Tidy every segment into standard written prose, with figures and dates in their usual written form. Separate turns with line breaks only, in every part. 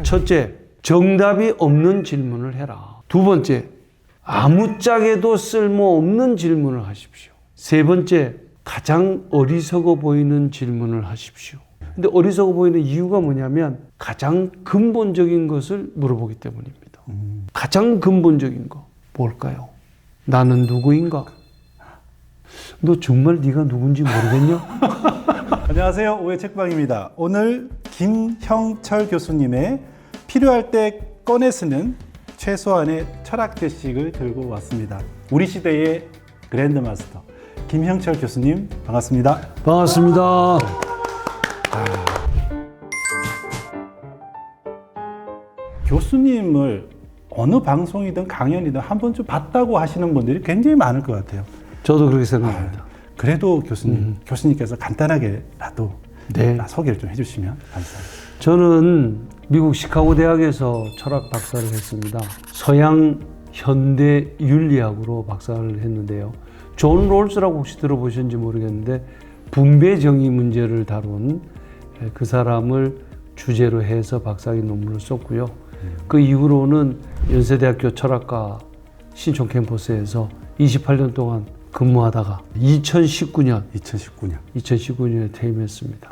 첫째, 정답이 없는 질문을 해라. 두 번째, 아무짝에도 쓸모없는 질문을 하십시오. 세 번째, 가장 어리석어 보이는 질문을 하십시오. 근데 어리석어 보이는 이유가 뭐냐면 가장 근본적인 것을 물어보기 때문입니다. 가장 근본적인 거 뭘까요? 나는 누구인가? 너 정말 네가 누군지 모르겠냐?
안녕하세요. 오해 책방입니다. 오늘 김형철 교수님의 필요할 때 꺼내 쓰는 최소한의 철학 지식을 들고 왔습니다. 우리 시대의 그랜드마스터 김형철 교수님 반갑습니다.
반갑습니다.
교수님을 어느 방송이든 강연이든 한 번쯤 봤다고 하시는 분들이 굉장히 많을 것 같아요.
저도 그렇게 생각합니다.
그래도 교수님께서 간단하게라도
네.
소개를 좀 해주시면 감사합니다.
저는 미국 시카고 대학에서 철학 박사를 했습니다. 서양 현대 윤리학으로 박사를 했는데요. 존 롤스라고 혹시 들어보셨는지 모르겠는데 분배 정의 문제를 다룬 그 사람을 주제로 해서 박사학위 논문을 썼고요. 그 이후로는 연세대학교 철학과 신촌 캠퍼스에서 28년 동안 근무하다가 2019년에 퇴임했습니다.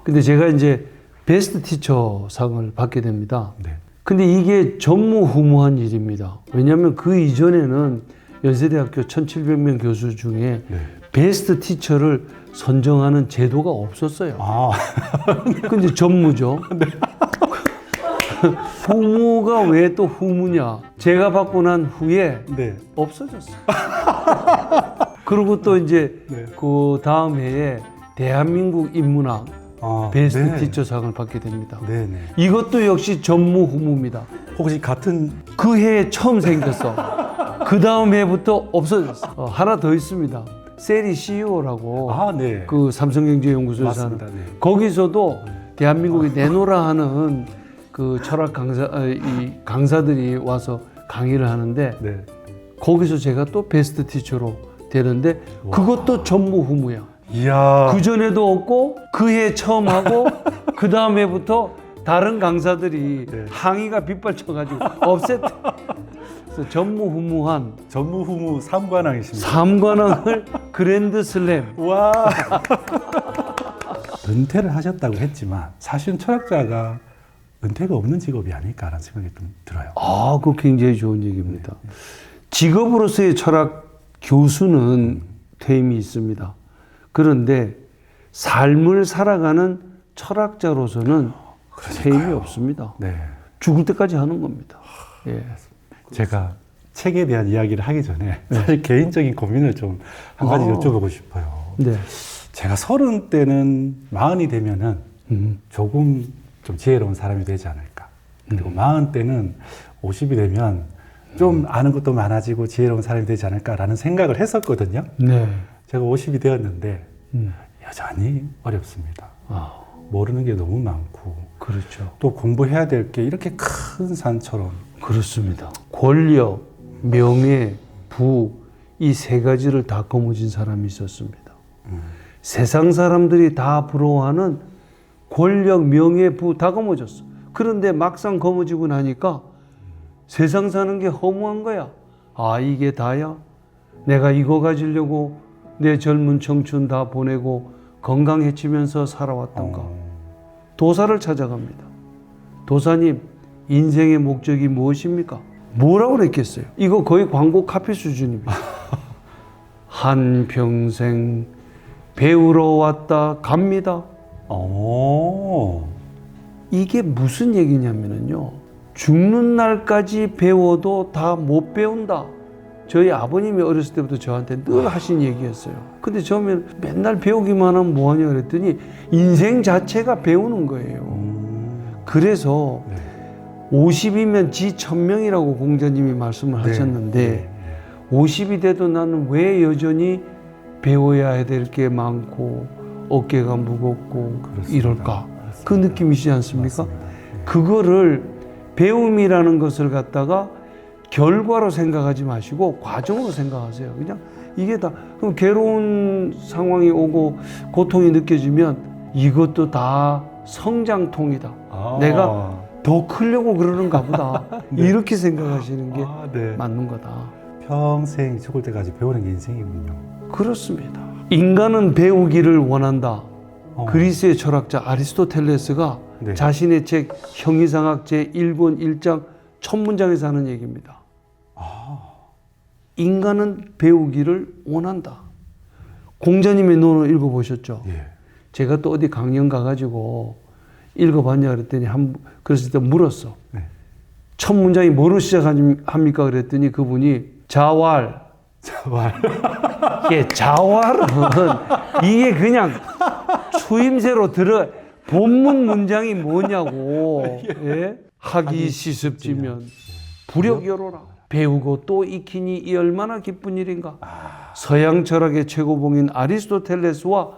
근데 제가 이제 베스트 티처 상을 받게 됩니다.
네.
근데 이게 전무후무한 일입니다. 왜냐하면 그 이전에는 연세대학교 1700명 교수 중에
네.
베스트 티처를 선정하는 제도가 없었어요. 근데 전무죠.
네.
후무가 왜 또 후무냐? 제가 받고 난 후에
네.
없어졌어요. 그리고 또 이제
네.
그 다음 해에 대한민국 인문학 베스트
네.
티처상을 받게 됩니다.
네네.
이것도 역시 전무후무입니다.
혹시 같은
그 해에 처음 생겼어. 그 다음 해부터 없어졌어. 하나 더 있습니다. 세리 CEO라고
네.
그 삼성경제연구소에서 하는
맞습니다. 네.
거기서도 대한민국이 내노라 하는 그 철학 강사들이 와서 강의를 하는데
네.
거기서 제가 또 베스트 티처로 되는데 그것도 전무후무야.
이야.
그 전에도 없고 그 해 처음 하고 그 다음 해부터 다른 강사들이
네.
항의가 빗발쳐가지고 없앴대. 그래서 전무후무한
전무후무 삼관왕이십니다.
삼관왕을 그랜드 슬램.
와. 은퇴를 하셨다고 했지만 사실은 철학자가 은퇴가 없는 직업이 아닐까라는 생각이 좀 들어요.
그거 굉장히 좋은 얘기입니다. 직업으로서의 철학 교수는 퇴임이 있습니다. 그런데 삶을 살아가는 철학자로서는 퇴임이 없습니다.
네.
죽을 때까지 하는 겁니다. 예.
제가 책에 대한 이야기를 하기 전에 사실 개인적인 고민을 좀 한 가지 여쭤보고 싶어요.
네.
제가 30대는 40이 되면은 조금 좀 지혜로운 사람이 되지 않을까. 그리고 40대는 50이 되면 좀 아는 것도 많아지고 지혜로운 사람이 되지 않을까라는 생각을 했었거든요.
네.
제가 50이 되었는데 여전히 어렵습니다. 모르는 게 너무 많고
그렇죠.
또 공부해야 될 게 이렇게 큰 산처럼.
그렇습니다. 권력, 명예, 부, 이 세 가지를 다 거머쥔 사람이 있었습니다. 세상 사람들이 다 부러워하는 권력, 명예, 부 다 거머졌어. 그런데 막상 거머쥐고 나니까 세상 사는 게 허무한 거야. 이게 다야? 내가 이거 가지려고 내 젊은 청춘 다 보내고 건강해지면서 살아왔던가. 도사를 찾아갑니다. 도사님, 인생의 목적이 무엇입니까? 뭐라고 그랬겠어요? 이거 거의 광고 카피 수준입니다. 한평생 배우러 왔다 갑니다. 이게 무슨 얘기냐면요. 죽는 날까지 배워도 다 못 배운다. 저희 아버님이 어렸을 때부터 저한테 늘 하신 얘기였어요. 근데 저는 맨날 배우기만 하면 뭐하냐 그랬더니 인생 자체가 배우는 거예요. 그래서 50이면 지 1000명이라고 공자님이 말씀을 하셨는데 50이 돼도 나는 왜 여전히 배워야 될 게 많고 어깨가 무겁고
그렇습니다.
이럴까?
그렇습니다.
그 느낌이시지 않습니까?
맞습니다.
그거를 배움이라는 것을 갖다가 결과로 생각하지 마시고 과정으로 생각하세요. 그냥 이게 다 그럼 괴로운 상황이 오고 고통이 느껴지면 이것도 다 성장통이다. 내가 더 크려고 그러는가 보다. 이렇게 생각하시는 게
네.
맞는 거다.
평생 죽을 때까지 배우는 게 인생이군요.
그렇습니다. 인간은 배우기를 원한다.
어.
그리스의 철학자 아리스토텔레스가
네.
자신의 책 형이상학 제1권 1장 첫 문장에서 하는 얘기입니다. 인간은 배우기를 원한다. 공자님의 논을 읽어보셨죠?
예.
제가 또 어디 강연 가가지고 읽어봤냐 그랬더니 그랬을 때 물었어.
네.
첫 문장이 뭐로 시작합니까? 그랬더니 그분이 자활. 이게 자활은 이게 그냥 추임새로 본문 문장이 뭐냐고. 예? 학이 시습지면 불역여로라. 배우고 또 익히니 이 얼마나 기쁜 일인가. 서양 철학의 최고봉인 아리스토텔레스와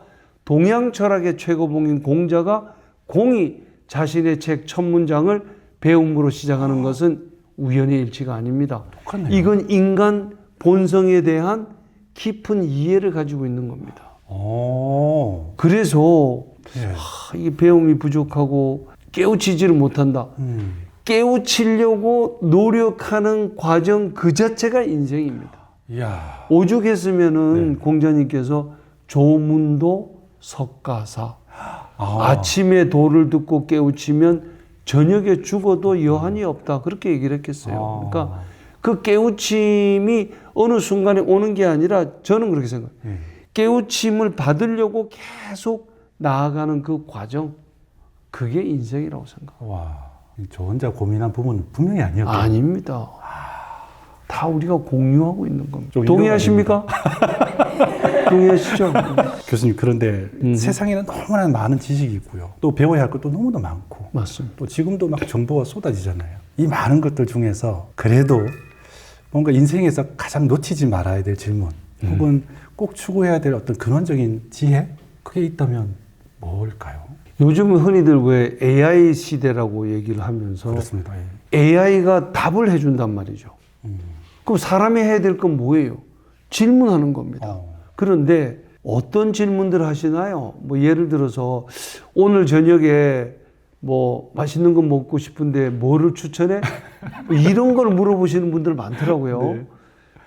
동양 철학의 최고봉인 공자가 공이 자신의 책 첫 문장을 배움으로 시작하는 것은 우연의 일치가 아닙니다.
똑같네요.
이건 인간 본성에 대한 깊은 이해를 가지고 있는 겁니다.
오.
그래서
예.
이게 배움이 부족하고 깨우치지를 못한다. 깨우치려고 노력하는 과정 그 자체가 인생입니다.
이야.
오죽했으면은 공자님께서 조문도 석가사. 아침에 도를 듣고 깨우치면 저녁에 죽어도 여한이 없다. 그렇게 얘기를 했겠어요. 그러니까 그 깨우침이 어느 순간에 오는 게 아니라 저는 그렇게 생각해요. 깨우침을 받으려고 계속 나아가는 그 과정. 그게 인생이라고 생각해요.
와. 저 혼자 고민한 부분은 분명히 아니었고.
아닙니다. 다 우리가 공유하고 있는 겁니다.
좀
동의하십니까? 동의하시죠?
교수님, 그런데 세상에는 너무나 많은 지식이 있고요. 또 배워야 할 것도 너무나 많고.
맞습니다.
또 지금도 막 정보가 쏟아지잖아요. 이 많은 것들 중에서 그래도 뭔가 인생에서 가장 놓치지 말아야 될 질문 혹은 꼭 추구해야 될 어떤 근원적인 지혜? 그게 있다면 뭘까요?
요즘은 흔히들 왜 AI 시대라고 얘기를 하면서
그렇습니다.
AI가 답을 해준단 말이죠. 그럼 사람이 해야 될 건 뭐예요? 질문하는 겁니다. 그런데 어떤 질문들 하시나요? 뭐 예를 들어서 오늘 저녁에 뭐 맛있는 거 먹고 싶은데 뭐를 추천해? 이런 걸 물어보시는 분들 많더라고요.
네.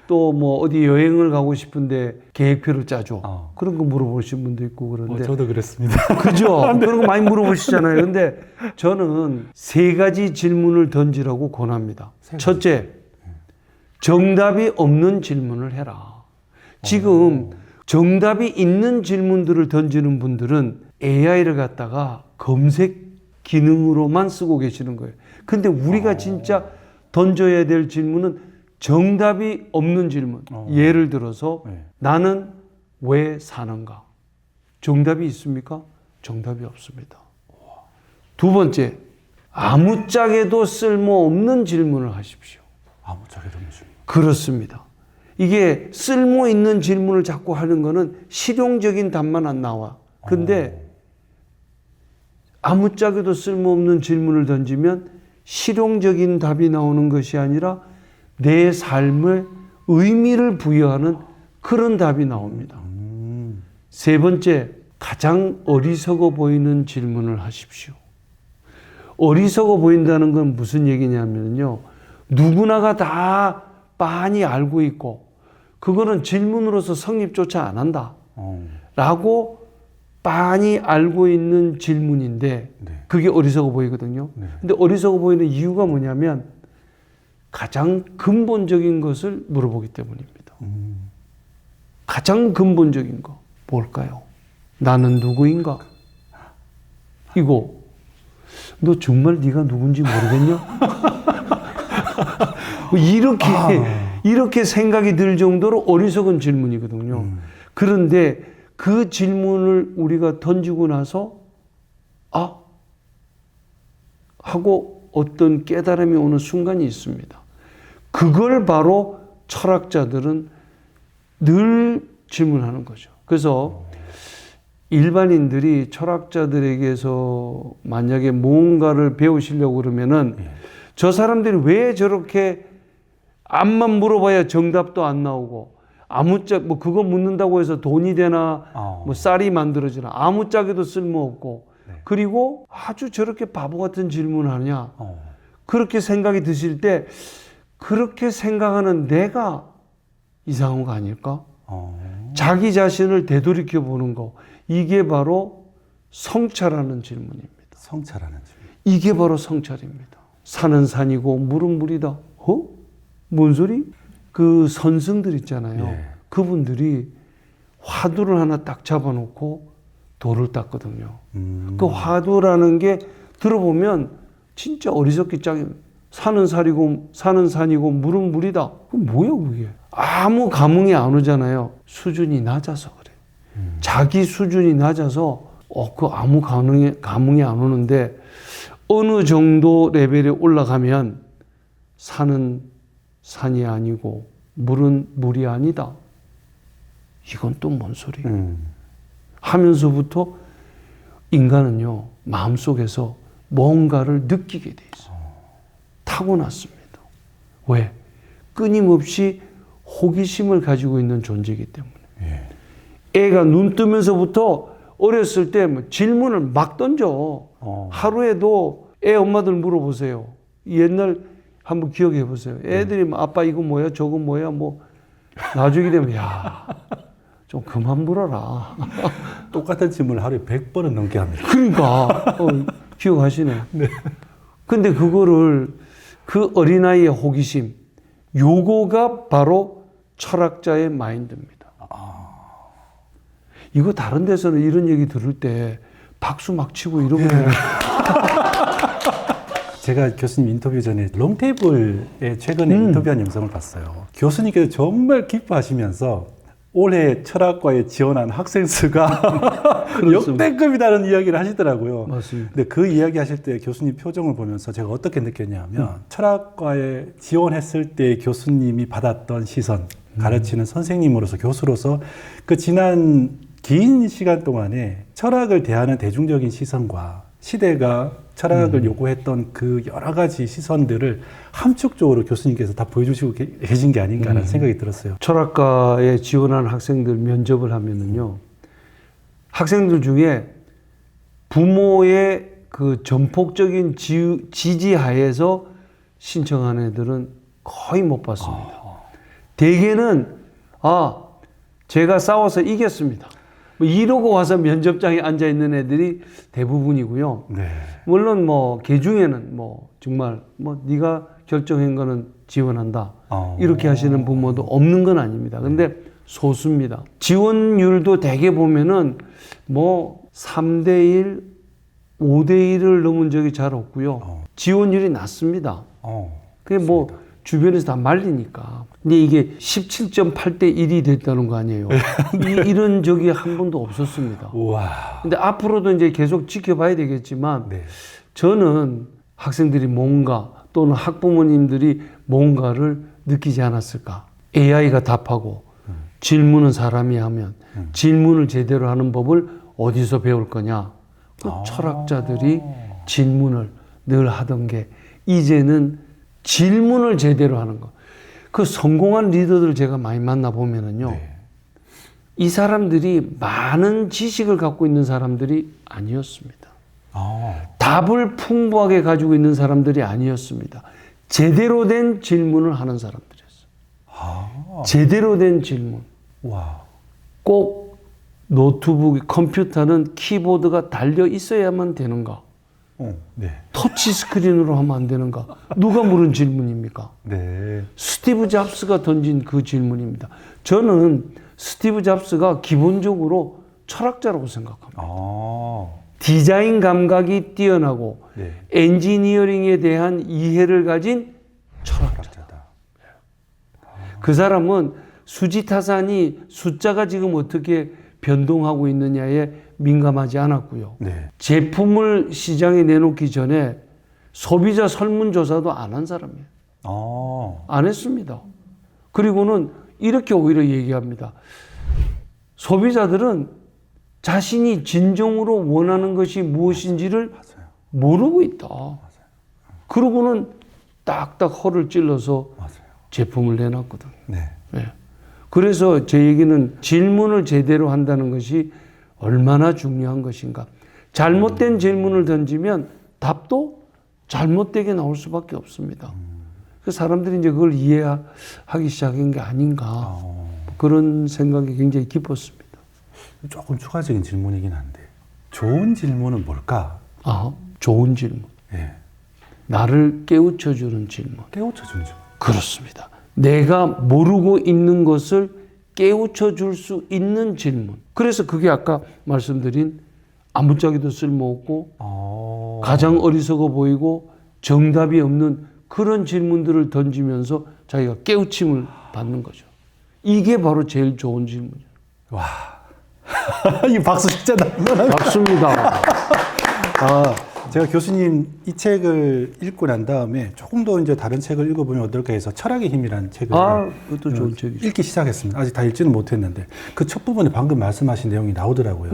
또 뭐 어디 여행을 가고 싶은데 계획표를 짜줘. 그런 거 물어보시는 분도 있고 그런데.
저도 그랬습니다.
그죠? 그런 거 많이 물어보시잖아요. 근데 저는 세 가지 질문을 던지라고 권합니다. 첫째, 정답이 없는 질문을 해라. 지금 정답이 있는 질문들을 던지는 분들은 AI를 갖다가 검색 기능으로만 쓰고 계시는 거예요. 근데 우리가 진짜 던져야 될 질문은 정답이 없는 질문. 예를 들어서 나는 왜 사는가? 정답이 있습니까? 정답이 없습니다. 두 번째, 아무짝에도 쓸모없는 질문을 하십시오.
아무짝에도 무슨.
그렇습니다. 이게 쓸모 있는 질문을 자꾸 하는 거는 실용적인 답만 안 나와. 근데 아무짝에도 쓸모없는 질문을 던지면 실용적인 답이 나오는 것이 아니라 내 삶에 의미를 부여하는 그런 답이 나옵니다. 세 번째, 가장 어리석어 보이는 질문을 하십시오. 어리석어 보인다는 건 무슨 얘기냐면요. 누구나가 다 빤히 알고 있고 그거는 질문으로서 성립조차 안 한다. 라고 빤히 알고 있는 질문인데 그게 어리석어 보이거든요. 근데 어리석어 보이는 이유가 뭐냐면 가장 근본적인 것을 물어보기 때문입니다. 가장 근본적인 거 뭘까요? 나는 누구인가? 이거 너 정말 네가 누군지 모르겠냐? 이렇게 생각이 들 정도로 어리석은 질문이거든요. 그런데 그 질문을 우리가 던지고 나서 하고 어떤 깨달음이 오는 순간이 있습니다. 그걸 바로 철학자들은 늘 질문하는 거죠. 그래서 일반인들이 철학자들에게서 만약에 뭔가를 배우시려고 그러면은 저 사람들이 왜 저렇게 앞만 물어봐야 정답도 안 나오고 아무짝 뭐 그거 묻는다고 해서 돈이 되나 뭐 쌀이 만들어지나 아무짝에도 쓸모없고
네.
그리고 아주 저렇게 바보 같은 질문을 하냐.
어.
그렇게 생각이 드실 때 그렇게 생각하는 내가 이상한 거 아닐까? 자기 자신을 되돌이켜 보는 거. 이게 바로 성찰하는 질문입니다.
성찰하는 질문.
이게 바로 성찰입니다. 산은 산이고 물은 물이다. 어? 뭔 소리? 그 선승들 있잖아요.
예.
그분들이 화두를 하나 딱 잡아놓고 돌을 닦거든요. 그 화두라는 게 들어보면 진짜 어리석기 짝입니다. 산은 산이고 물은 물이다. 그 뭐야 그게? 아무 감흥이 안 오잖아요. 수준이 낮아서 그래. 자기 수준이 낮아서 그 아무 감흥이 안 오는데 어느 정도 레벨에 올라가면 산은 산이 아니고 물은 물이 아니다. 이건 또 뭔 소리? 하면서부터 인간은요 마음속에서 뭔가를 느끼게 돼 있어요. 타고났습니다. 왜? 끊임없이 호기심을 가지고 있는 존재이기 때문에.
예.
애가 눈 뜨면서부터 어렸을 때 뭐 질문을 막 던져. 하루에도 애 엄마들 물어보세요. 옛날 한번 기억해 보세요. 애들이 뭐 아빠 이거 뭐야 저거 뭐야 뭐 나중에 되면 야 좀 그만 물어라.
똑같은 질문을 하루에 100번은 넘게 합니다.
그러니까 기억하시네. 네. 근데 그거를 그 어린아이의 호기심 요거가 바로 철학자의 마인드입니다. 이거 다른 데서는 이런 얘기 들을 때 박수 막 치고 이러고
제가 교수님 인터뷰 전에 롱테이블에 최근에 인터뷰한 영상을 봤어요. 교수님께서 정말 기뻐하시면서 올해 철학과에 지원한 학생 수가 역대급이라는 이야기를 하시더라고요.
맞습니다.
근데 그 이야기 하실 때 교수님 표정을 보면서 제가 어떻게 느꼈냐면 철학과에 지원했을 때 교수님이 받았던 시선, 가르치는 선생님으로서 교수로서 그 지난 긴 시간 동안에 철학을 대하는 대중적인 시선과 시대가 철학을 요구했던 그 여러 가지 시선들을 함축적으로 교수님께서 다 보여주시고 계신 게 아닌가라는 생각이 들었어요.
철학과에 지원한 학생들 면접을 하면은요, 학생들 중에 부모의 그 전폭적인 지지하에서 신청한 애들은 거의 못 봤습니다. 대개는 제가 싸워서 이겼습니다. 뭐 이러고 와서 면접장에 앉아 있는 애들이 대부분이고요.
네.
물론 뭐 개 중에는 뭐 정말 뭐 네가 결정한 거는 지원한다 이렇게 하시는 부모도 없는 건 아닙니다. 근데 소수입니다. 지원율도 대개 보면은 뭐 3대1, 5대1을 넘은 적이 잘 없고요. 지원율이 낮습니다. 그게 뭐 주변에서 다 말리니까. 근데 이게 17.8대 1이 됐다는 거 아니에요. 이런 적이 한 번도 없었습니다.
우와.
근데 앞으로도 이제 계속 지켜봐야 되겠지만
네.
저는 학생들이 뭔가 또는 학부모님들이 뭔가를 느끼지 않았을까. AI가 답하고 질문은 사람이 하면 질문을 제대로 하는 법을 어디서 배울 거냐. 그 철학자들이 질문을 늘 하던 게 이제는 질문을 제대로 하는 거. 그 성공한 리더들 제가 많이 만나보면은요.
네.
이 사람들이 많은 지식을 갖고 있는 사람들이 아니었습니다. 답을 풍부하게 가지고 있는 사람들이 아니었습니다. 제대로 된 질문을 하는 사람들이었어요. 제대로 된 질문.
와.
꼭 노트북, 컴퓨터는 키보드가 달려 있어야만 되는가?
네.
터치 스크린으로 하면 안 되는가? 누가 물은 질문입니까?
네.
스티브 잡스가 던진 그 질문입니다. 저는 스티브 잡스가 기본적으로 철학자라고 생각합니다. 디자인 감각이 뛰어나고
네.
엔지니어링에 대한 이해를 가진 철학자다. 그 사람은 수지타산이 숫자가 지금 어떻게 변동하고 있느냐에 민감하지 않았고요.
네.
제품을 시장에 내놓기 전에 소비자 설문조사도 안 한 사람이에요. 안 했습니다. 그리고는 이렇게 오히려 얘기합니다. 소비자들은 자신이 진정으로 원하는 것이 무엇인지를 모르고 있다. 그러고는 딱딱 허를 찔러서 제품을 내놨거든요.
네.
네. 그래서 제 얘기는 질문을 제대로 한다는 것이 얼마나 중요한 것인가. 잘못된 질문을 던지면 답도 잘못되게 나올 수밖에 없습니다. 그 사람들이 이제 그걸 이해하기 시작한 게 아닌가 그런 생각이 굉장히 깊었습니다.
조금 추가적인 질문이긴 한데 좋은 질문은 뭘까?
좋은 질문.
예.
나를 깨우쳐주는 질문.
깨우쳐주는 질문.
그렇습니다. 내가 모르고 있는 것을 깨우쳐줄 수 있는 질문. 그래서 그게 아까 말씀드린 아무짝에도 쓸모없고 가장 어리석어 보이고 정답이 없는 그런 질문들을 던지면서 자기가 깨우침을 받는 거죠. 이게 바로 제일 좋은 질문이에요.
와, 이 박수 진짜 나무나.
맞습니다.
제가 교수님 이 책을 읽고 난 다음에 조금 더 이제 다른 책을 읽어보면 어떨까 해서 철학의 힘이라는 책을
그것도 좋은 책이죠.
읽기 시작했습니다. 아직 다 읽지는 못했는데 그 첫 부분에 방금 말씀하신 내용이 나오더라고요.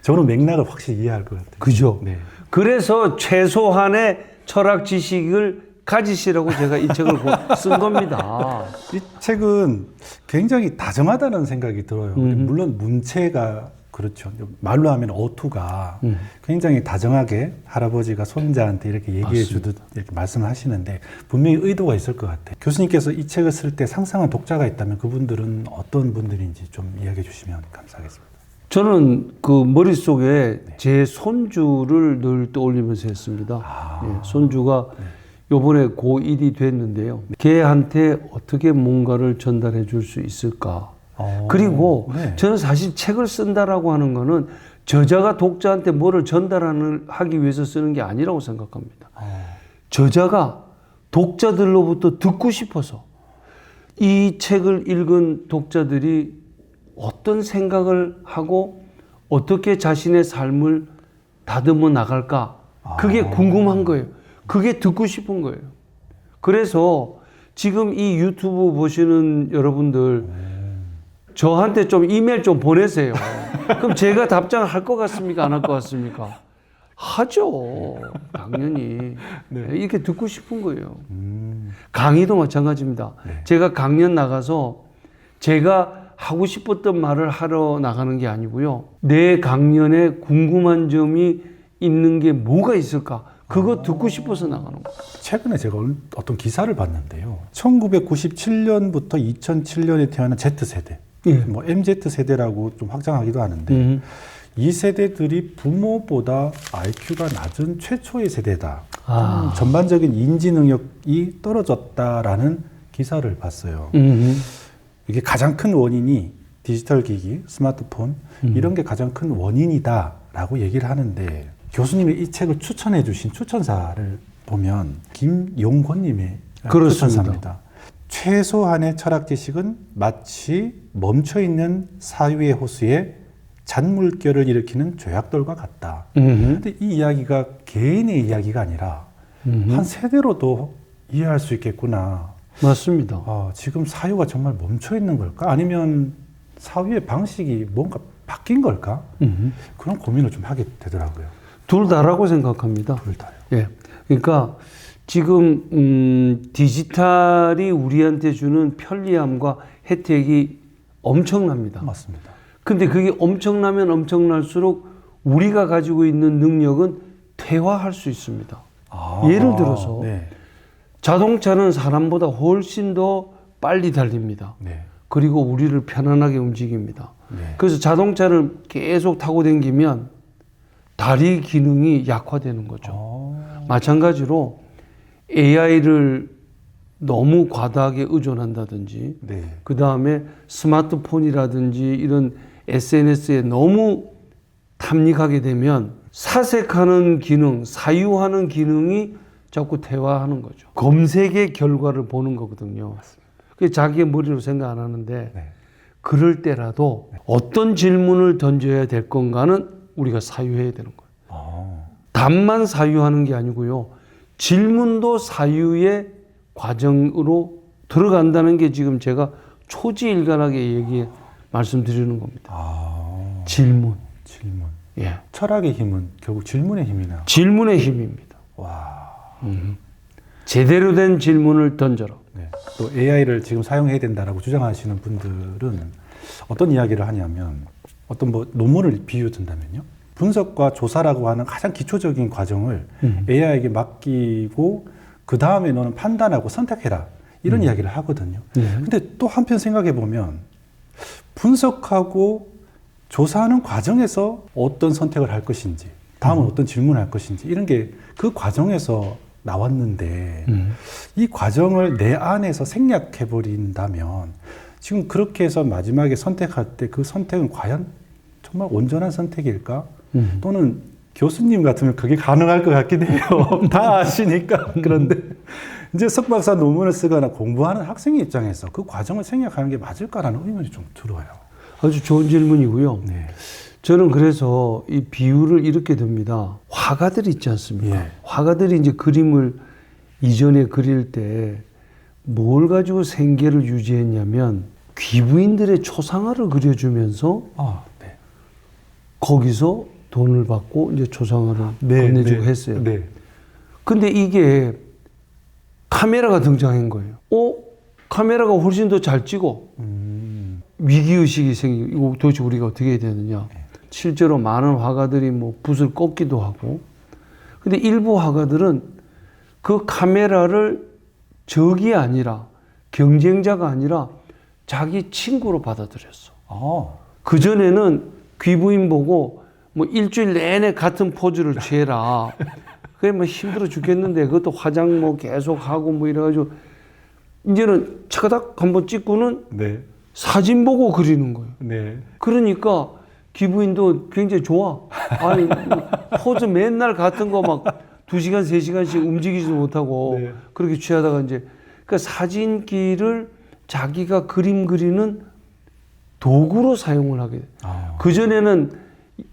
저는 맥락을 확실히 이해할 것 같아요.
그죠?
네.
그래서 최소한의 철학 지식을 가지시라고 제가 이 책을 쓴 겁니다.
이 책은 굉장히 다정하다는 생각이 들어요. 물론 문체가 그렇죠. 말로 하면 어투가 굉장히 다정하게 할아버지가 손자한테 이렇게 얘기해 주듯 이렇게 말씀을 하시는데 분명히 의도가 있을 것 같아요. 교수님께서 이 책을 쓸 때 상상한 독자가 있다면 그분들은 어떤 분들인지 좀 이야기해 주시면 감사하겠습니다.
저는 그 머릿속에 제 손주를 늘 떠올리면서 했습니다. 손주가 요번에 고1이 됐는데요. 걔한테 어떻게 뭔가를 전달해 줄 수 있을까? 그리고 저는 사실 책을 쓴다라고 하는 거는 저자가 독자한테 뭐를 전달하기 위해서 쓰는 게 아니라고 생각합니다. 저자가 독자들로부터 듣고 싶어서 이 책을 읽은 독자들이 어떤 생각을 하고 어떻게 자신의 삶을 다듬어 나갈까? 그게 궁금한 거예요. 그게 듣고 싶은 거예요. 그래서 지금 이 유튜브 보시는 여러분들 저한테 좀 이메일 좀 보내세요. 그럼 제가 답장을 할 것 같습니까? 안 할 것 같습니까? 하죠. 당연히. 이렇게 듣고 싶은 거예요. 강의도 마찬가지입니다. 제가 강연 나가서 제가 하고 싶었던 말을 하러 나가는 게 아니고요. 내 강연에 궁금한 점이 있는 게 뭐가 있을까? 그거 듣고 싶어서 나가는 거예요.
최근에 제가 어떤 기사를 봤는데요. 1997년부터 2007년에 태어난 Z세대, 뭐 MZ세대라고 좀 확장하기도 하는데 이 세대들이 부모보다 IQ가 낮은 최초의 세대다. 전반적인 인지 능력이 떨어졌다라는 기사를 봤어요. 이게 가장 큰 원인이 디지털 기기, 스마트폰 이런 게 가장 큰 원인이다라고 얘기를 하는데 교수님이 이 책을 추천해 주신 추천사를 보면 김용권님의 추천사입니다. 최소한의 철학 지식은 마치 멈춰있는 사유의 호수에 잔물결을 일으키는 조약돌과 같다. 근데 이 이야기가 개인의 이야기가 아니라 한 세대로도 이해할 수 있겠구나.
맞습니다.
지금 사유가 정말 멈춰있는 걸까? 아니면 사유의 방식이 뭔가 바뀐 걸까? 그런 고민을 좀 하게 되더라고요.
둘 다라고 생각합니다.
둘 다요.
예. 그러니까 지금 디지털이 우리한테 주는 편리함과 혜택이 엄청납니다.
맞습니다.
근데 그게 엄청나면 엄청날수록 우리가 가지고 있는 능력은 퇴화할 수 있습니다. 예를 들어서 자동차는 사람보다 훨씬 더 빨리 달립니다. 그리고 우리를 편안하게 움직입니다. 그래서 자동차를 계속 타고 다니면 다리 기능이 약화되는 거죠. 마찬가지로 AI를 너무 과다하게 의존한다든지 그 다음에 스마트폰이라든지 이런 SNS에 너무 탐닉하게 되면 사색하는 기능, 사유하는 기능이 자꾸 퇴화하는 거죠. 검색의 결과를 보는 거거든요. 그게 자기의 머리로 생각 안 하는데 그럴 때라도 어떤 질문을 던져야 될 건가는 우리가 사유해야 되는 거예요. 답만 사유하는 게 아니고요. 질문도 사유의 과정으로 들어간다는 게 지금 제가 초지일관하게 말씀드리는 겁니다. 질문. 예.
철학의 힘은 결국 질문의 힘이나.
질문의 힘입니다.
와.
제대로 된 질문을 던져라.
또 AI를 지금 사용해야 된다라고 주장하시는 분들은 어떤 이야기를 하냐면 어떤 뭐 논문을 비유 든다면요. 분석과 조사라고 하는 가장 기초적인 과정을 AI에게 맡기고 그 다음에 너는 판단하고 선택해라 이런 이야기를 하거든요. 근데 또 한편 생각해 보면 분석하고 조사하는 과정에서 어떤 선택을 할 것인지 다음은 어떤 질문을 할 것인지 이런 게 그 과정에서 나왔는데 이 과정을 내 안에서 생략해 버린다면 지금 그렇게 해서 마지막에 선택할 때 그 선택은 과연 정말 온전한 선택일까? 또는 교수님 같으면 그게 가능할 것 같긴 해요. 다 아시니까. 그런데 이제 석박사 논문을 쓰거나 공부하는 학생의 입장에서 그 과정을 생략하는 게 맞을까라는 의문이 좀 들어요.
아주 좋은 질문이고요.
네.
저는 그래서 이 비유를 이렇게 듭니다. 화가들 있지 않습니까?
예.
화가들이 이제 그림을 이전에 그릴 때 뭘 가지고 생계를 유지했냐면 귀부인들의 초상화를 그려주면서
네.
거기서 돈을 받고 이제 초상화를 건네주고 했어요.
네.
근데 이게 카메라가 등장한 거예요. 카메라가 훨씬 더 잘 찍어. 위기의식이 생기고, 이거 도대체 우리가 어떻게 해야 되느냐. 실제로 많은 화가들이 뭐 붓을 꺾기도 하고. 근데 일부 화가들은 그 카메라를 적이 아니라, 경쟁자가 아니라 자기 친구로 받아들였어. 그전에는 귀부인 보고 뭐 일주일 내내 같은 포즈를 취해라. 그래 뭐 힘들어 죽겠는데 그것도 화장 뭐 계속 하고 뭐 이래가지고 이제는 차가닥 한번 찍고는
네.
사진 보고 그리는 거예요.
네.
그러니까 기부인도 굉장히 좋아. 아니 포즈 맨날 같은 거 막 2시간, 3시간씩 움직이지도 못하고
네.
그렇게 취하다가 이제 그러니까 사진기를 자기가 그림 그리는 도구로 사용을 하게 돼. 그전에는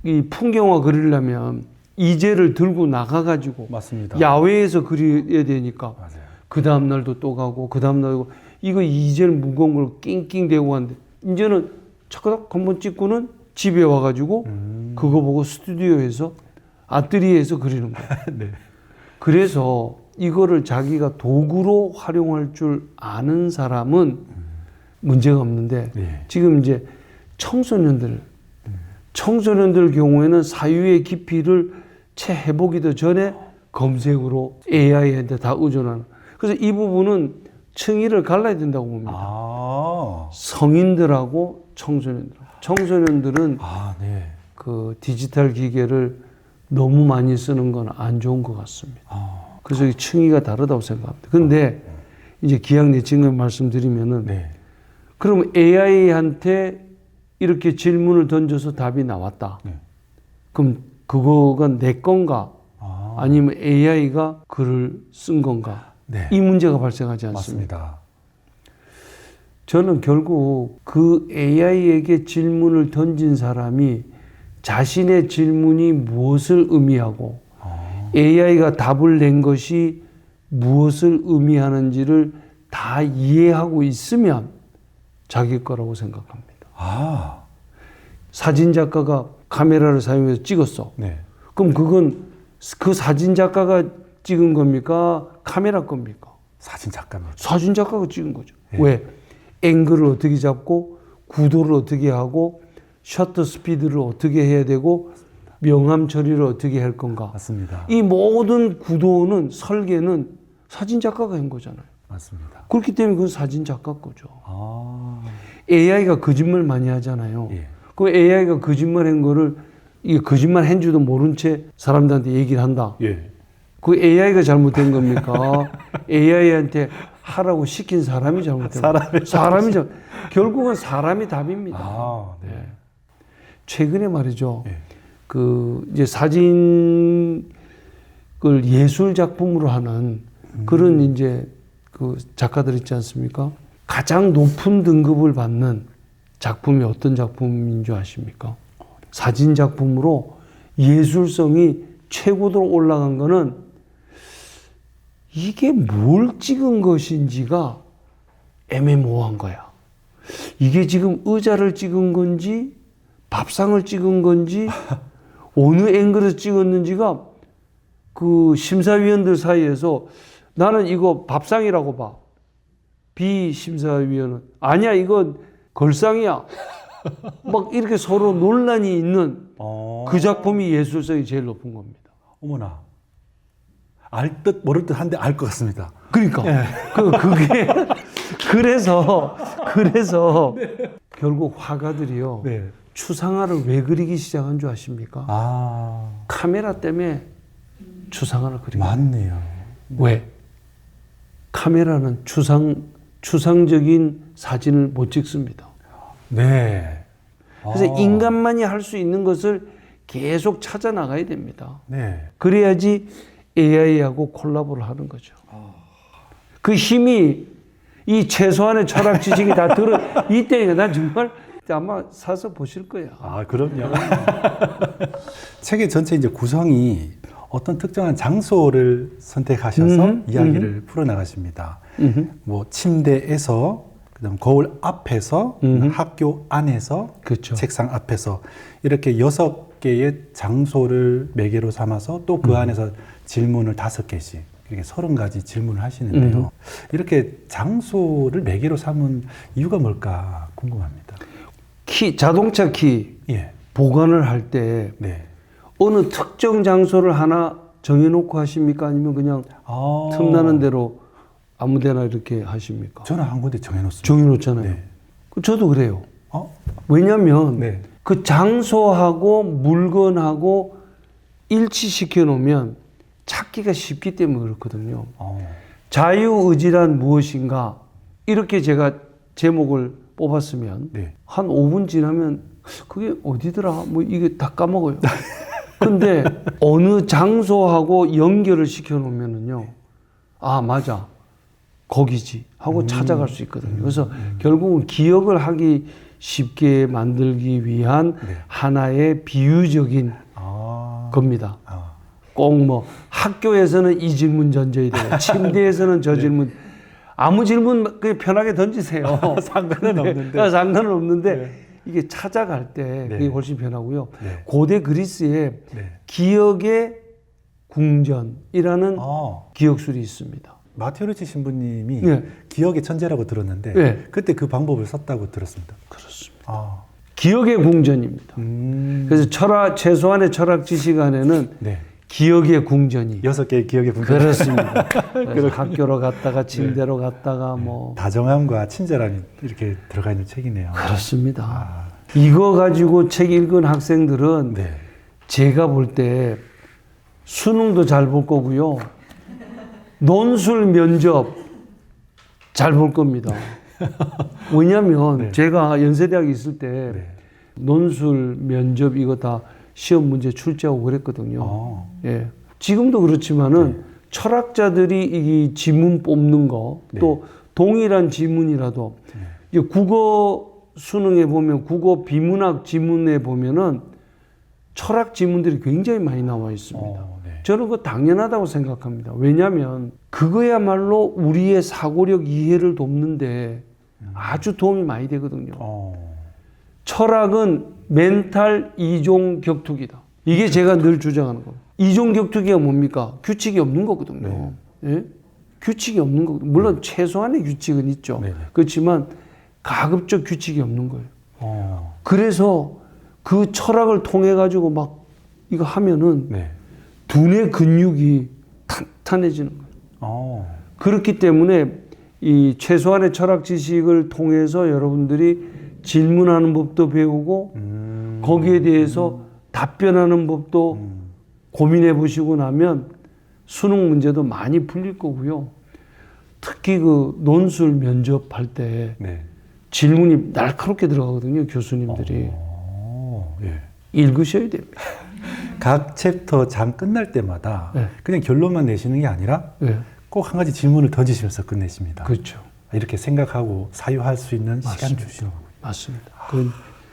이 풍경화 그리려면 이제를 들고 나가가지고
맞습니다.
야외에서 그려야 되니까
맞아요.
그 다음날도 또 가고 그 다음날도 이거 이제를 무거운 걸 낑낑 대고 하는데 이제는 차가닥 한번 찍고는 집에 와가지고 그거 보고 스튜디오에서 아뜨리에서 그리는 거예요.
네.
그래서 이거를 자기가 도구로 활용할 줄 아는 사람은 문제가 없는데
네.
지금 이제 청소년들 경우에는 사유의 깊이를 채 해보기도 전에 검색으로 AI한테 다 의존하는. 그래서 이 부분은 층위를 갈라야 된다고 봅니다. 성인들하고 청소년들. 청소년들은
네.
그 디지털 기계를 너무 많이 쓰는 건 안 좋은 것 같습니다. 그래서 이 층위가 다르다고 생각합니다. 근데 이제 기왕내친을 말씀드리면은
네.
그럼 AI한테 이렇게 질문을 던져서 답이 나왔다.
네.
그럼 그거가 내 건가? 아니면 AI가 글을 쓴 건가?
네.
이 문제가 발생하지 않습니다.
맞습니다.
저는 결국 그 AI에게 질문을 던진 사람이 자신의 질문이 무엇을 의미하고 AI가 답을 낸 것이 무엇을 의미하는지를 다 이해하고 있으면 자기 거라고 생각합니다. 사진 작가가 카메라를 사용해서 찍었어.
네.
그럼 그건 그 사진 작가가 찍은 겁니까? 카메라 겁니까?
사진 작가입니다.
사진 작가가 찍은 거죠.
네.
왜? 앵글을 어떻게 잡고 구도를 어떻게 하고 셔터 스피드를 어떻게 해야 되고 명암 처리를 어떻게 할 건가.
맞습니다.
이 모든 구도는 설계는 사진 작가가 한 거잖아요.
맞습니다.
그렇기 때문에 그건 사진 작가 거죠. AI가 거짓말 많이 하잖아요.
예.
그 AI가 거짓말 한 거를 이게 거짓말 한 줄도 모른 채 사람들한테 얘기를 한다.
예.
그 AI가 잘못된 겁니까? AI한테 하라고 시킨 사람이 잘못된 겁니까? 사람이 결국은 사람이 답입니다.
네.
최근에 말이죠.
예.
그 이제 사진을 예술 작품으로 하는 그런 이제 그 작가들 있지 않습니까? 가장 높은 등급을 받는 작품이 어떤 작품인 줄 아십니까? 사진 작품으로 예술성이 최고로 올라간 거는 이게 뭘 찍은 것인지가 애매모호한 거야. 이게 지금 의자를 찍은 건지 밥상을 찍은 건지 어느 앵글에서 찍었는지가 그 심사위원들 사이에서 나는 이거 밥상이라고 봐. B 심사위원은 아니야 이건 걸상이야. 막 이렇게 서로 논란이 있는
어.
그 작품이 예술성이 제일 높은 겁니다.
어머나. 알 듯 모를 듯 한데 알 것 같습니다.
그러니까
예.
그게 그래서 결국 화가들이요
네.
추상화를 왜 그리기 시작한 줄 아십니까?
아,
카메라 때문에 추상화를 그리기.
맞네요.
왜? 카메라는 추상적인 사진을 못 찍습니다.
네.
그래서
아.
인간만이 할 수 있는 것을 계속 찾아 나가야 됩니다.
네.
그래야지 AI하고 콜라보를 하는 거죠. 그 힘이 이 최소한의 철학 지식이 다 들어 이때니까 난 정말 아마 사서 보실 거야.
아, 그럼요. 책의 전체 이제 구성이 어떤 특정한 장소를 선택하셔서 이야기를 풀어나가십니다. 뭐 침대에서, 그다음 거울 앞에서, 학교 안에서,
그렇죠.
책상 앞에서 이렇게 6개의 장소를 매개로 삼아서 또 그 안에서 질문을 5개씩 이렇게 30가지 질문을 하시는데요. 이렇게 장소를 매개로 삼은 이유가 뭘까 궁금합니다.
자동차 키
예.
보관을 할 때
네.
어느 특정 장소를 하나 정해놓고 하십니까? 아니면 그냥
아,
틈나는 대로 아무데나 이렇게 하십니까?
저는 한 군데 정해놓습니다.
정해놓잖아요.
네.
저도 그래요.
어?
왜냐하면
네.
그 장소하고 물건하고 일치시켜 놓으면 찾기가 쉽기 때문에 그렇거든요. 자유의지란 무엇인가? 이렇게 제가 제목을 뽑았으면
네.
한 5분 지나면 그게 어디더라? 뭐 이게 다 까먹어요. 근데 어느 장소하고 연결을 시켜 놓으면은요. 아, 맞아. 거기지. 하고 찾아갈 수 있거든요. 그래서 결국은 기억을 하기 쉽게 만들기 위한 하나의 비유적인 겁니다. 꼭 뭐 학교에서는 이 질문 던져야 돼요. 침대에서는 저 질문. 아무 질문 그냥 편하게 던지세요.
상관은 없는데.
상관은 없는데 이게 찾아갈 때 그게 훨씬 편하고요.
네.
고대 그리스에
네.
기억의 궁전이라는 기억술이 있습니다.
마테오리치 신부님이
네.
기억의 천재라고 들었는데
네.
그때 그 방법을 썼다고 들었습니다.
그렇습니다. 기억의 궁전입니다.
그래서
최소한의 철학 지식 안에는
네.
기억의 궁전이
6개의 기억의 궁전.
그렇습니다. 그래서 학교로 갔다가 침대로 갔다가 뭐
다정함과 친절함이 이렇게 들어가 있는 책이네요.
그렇습니다. 이거 가지고 책 읽은 학생들은
네.
제가 볼 때 수능도 잘 볼 거고요. 논술 면접 잘 볼 겁니다. 왜냐하면 제가 연세대학에 있을 때 논술 면접 이거 다 시험 문제 출제하고 그랬거든요. 예. 지금도 그렇지만은 철학자들이 이 지문 뽑는 거 또 동일한 지문이라도 이제 국어 수능에 보면 국어 비문학 지문에 보면은 철학 지문들이 굉장히 많이 나와 있습니다. 저는 그거 당연하다고 생각합니다. 왜냐하면 그거야말로 우리의 사고력 이해를 돕는데 아주 도움이 많이 되거든요. 철학은 멘탈 이종 격투기다. 이게 제가 늘 주장하는 겁니다. 이종 격투기가 뭡니까? 규칙이 없는 거거든요. 예? 규칙이 없는 거거든요. 물론 최소한의 규칙은 있죠. 그렇지만 가급적 규칙이 없는 거예요. 그래서 그 철학을 통해 가지고 막 이거 하면은 두뇌 근육이 탄탄해지는 거예요. 그렇기 때문에 이 최소한의 철학 지식을 통해서 여러분들이 질문하는 법도 배우고 거기에 대해서 답변하는 법도 고민해 보시고 나면 수능 문제도 많이 풀릴 거고요. 특히 그 논술 면접할 때 질문이 날카롭게 들어가거든요. 교수님들이. 읽으셔야 됩니다.
각 챕터 장 끝날 때마다 그냥 결론만 내시는 게 아니라 꼭 한 가지 질문을 던지시면서 끝내십니다.
그렇죠.
이렇게 생각하고 사유할 수 있는 시간을 주시는 거군요.
맞습니다. 그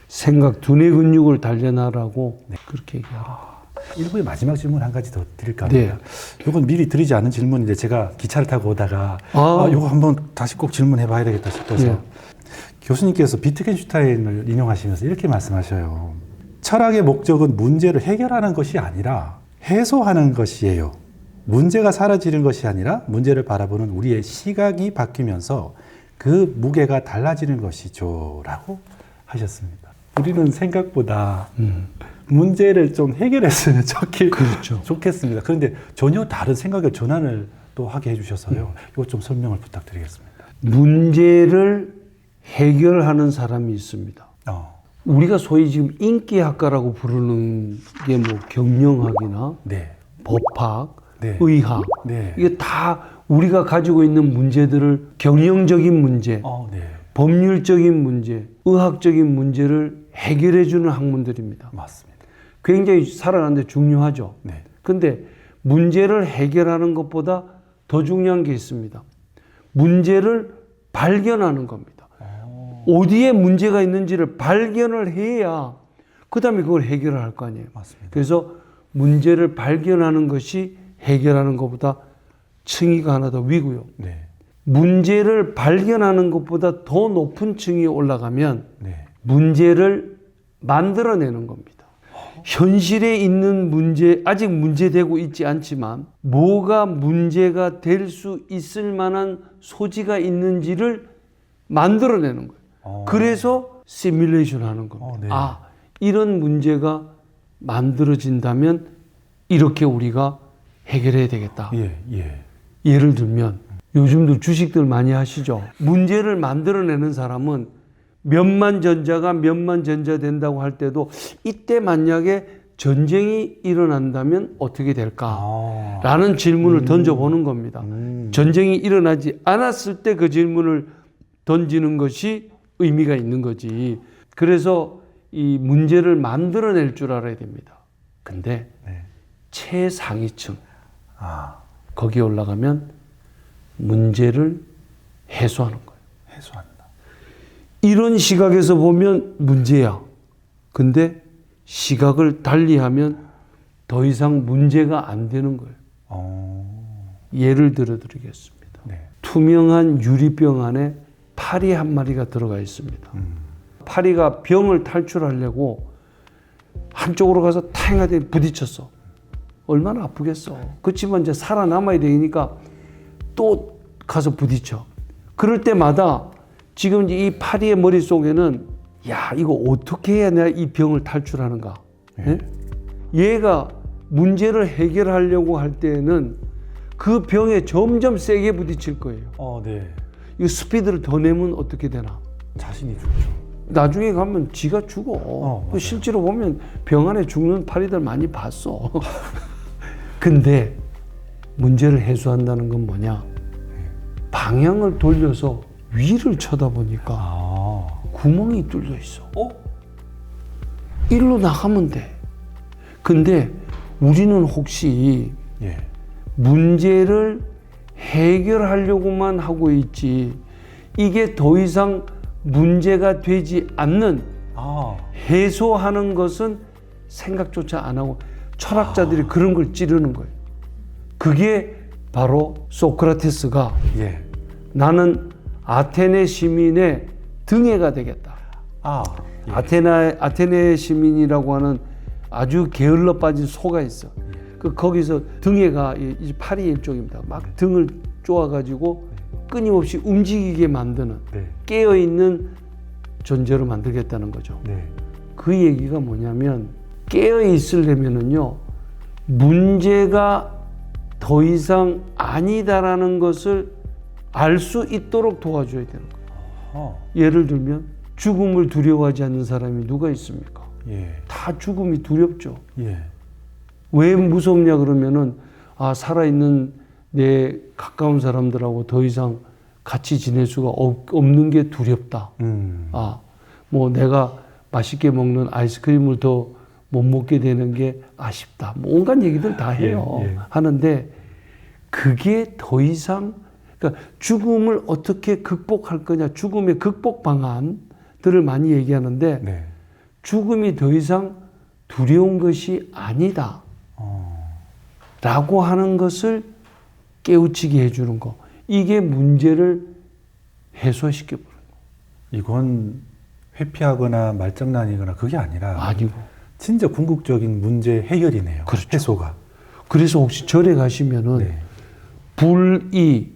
생각, 두뇌 근육을 단련하라고 그렇게 얘기하라고.
일부의 마지막 질문 한 가지 더 드릴까 합니다. 이건 미리 드리지 않은 질문인데 제가 기차를 타고 오다가 이거 한번 다시 꼭 질문해 봐야 되겠다 싶어서 교수님께서 비트겐슈타인을 인용하시면서 이렇게 말씀하셔요. 철학의 목적은 문제를 해결하는 것이 아니라 해소하는 것이에요. 문제가 사라지는 것이 아니라 문제를 바라보는 우리의 시각이 바뀌면서 그 무게가 달라지는 것이죠. 라고 하셨습니다. 우리는 생각보다 문제를 좀 해결했으면
그렇죠.
좋겠습니다. 그런데 전혀 다른 생각의 전환을 또 하게 해주셔서요. 이거 좀 설명을 부탁드리겠습니다.
문제를 해결하는 사람이 있습니다. 우리가 소위 지금 인기학과라고 부르는 게 뭐 경영학이나
네.
법학,
네.
의학
네.
이게 다 우리가 가지고 있는 문제들을 경영적인 문제,
네.
법률적인 문제, 의학적인 문제를 해결해 주는 학문들입니다.
맞습니다.
굉장히 살아가는데 중요하죠.
네.
근데 문제를 해결하는 것보다 더 중요한 게 있습니다. 문제를 발견하는 겁니다. 어디에 문제가 있는지를 발견을 해야 그 다음에 그걸 해결을 할 거 아니에요.
맞습니다.
그래서 문제를 발견하는 것이 해결하는 것보다 층위가 하나 더 위고요.
네.
문제를 발견하는 것보다 더 높은 층이 올라가면
네.
문제를 만들어내는 겁니다. 현실에 있는 문제, 아직 문제되고 있지 않지만 뭐가 문제가 될 수 있을 만한 소지가 있는지를 만들어내는 거예요. 그래서 시뮬레이션 하는 겁니다.
네.
이런 문제가 만들어진다면 이렇게 우리가 해결해야 되겠다.
예.
예를 들면 요즘도 주식들 많이 하시죠. 문제를 만들어내는 사람은 몇만 전자가 몇만 전자 된다고 할 때도 이때 만약에 전쟁이 일어난다면 어떻게 될까? 라는 질문을 던져보는 겁니다. 전쟁이 일어나지 않았을 때 그 질문을 던지는 것이 의미가 있는 거지. 그래서 이 문제를 만들어낼 줄 알아야 됩니다. 근데
네.
최상위층 거기에 올라가면 문제를 해소하는 거예요.
해소한다.
이런 시각에서 보면 문제야. 근데 시각을 달리하면 더 이상 문제가 안 되는 거예요. 예를 들어 드리겠습니다.
네.
투명한 유리병 안에 파리 한 마리가 들어가 있습니다. 파리가 병을 탈출하려고 한쪽으로 가서 탕하게 부딪혔어. 얼마나 아프겠어. 그렇지만 이제 살아남아야 되니까 또 가서 부딪혀. 그럴 때마다 지금 이제 이 파리의 머릿속에는 야, 이거 어떻게 해야 내가 이 병을 탈출하는가. 네? 얘가 문제를 해결하려고 할 때는 그 병에 점점 세게 부딪힐 거예요.
네.
이 스피드를 더 내면 어떻게 되나?
자신이 죽죠.
나중에 가면 지가 죽어. 실제로 보면 병 안에 죽는 파리들 많이 봤어. 근데 문제를 해소한다는 건 뭐냐? 방향을 돌려서 위를 쳐다보니까 구멍이 뚫려 있어. 일로 나가면 돼. 근데 우리는 혹시 문제를 해결하려고만 하고 있지 이게 더 이상 문제가 되지 않는 해소하는 것은 생각조차 안 하고 철학자들이 그런 걸 찌르는 거예요. 그게 바로 소크라테스가 나는 아테네 시민의 등해가 되겠다. 아테네 시민이라고 하는 아주 게을러 빠진 소가 있어. 거기서 등해가 이 파리의 일종입니다. 막 등을 쪼아가지고 끊임없이 움직이게 만드는 깨어있는 존재로 만들겠다는 거죠. 그 얘기가 뭐냐면 깨어있으려면은요 문제가 더 이상 아니다라는 것을 알 수 있도록 도와줘야 되는 거예요. 예를 들면 죽음을 두려워하지 않는 사람이 누가 있습니까? 다 죽음이 두렵죠. 왜 무섭냐 그러면은 살아있는 내 가까운 사람들하고 더 이상 같이 지낼 수가 없는 게 두렵다. 뭐 내가 맛있게 먹는 아이스크림을 더 못 먹게 되는 게 아쉽다. 뭐 온갖 얘기들 다 해요. 하는데 그게 더 이상 그러니까 죽음을 어떻게 극복할 거냐. 죽음의 극복 방안들을 많이 얘기하는데 죽음이 더 이상 두려운 것이 아니다. 라고 하는 것을 깨우치게 해주는 거. 이게 문제를 해소시켜 버려요.
이건 회피하거나 말장난이거나 그게 아니라
아니고
진짜 궁극적인 문제 해결이네요.
그렇죠.
해소가.
그래서 혹시 절에 가시면은 불이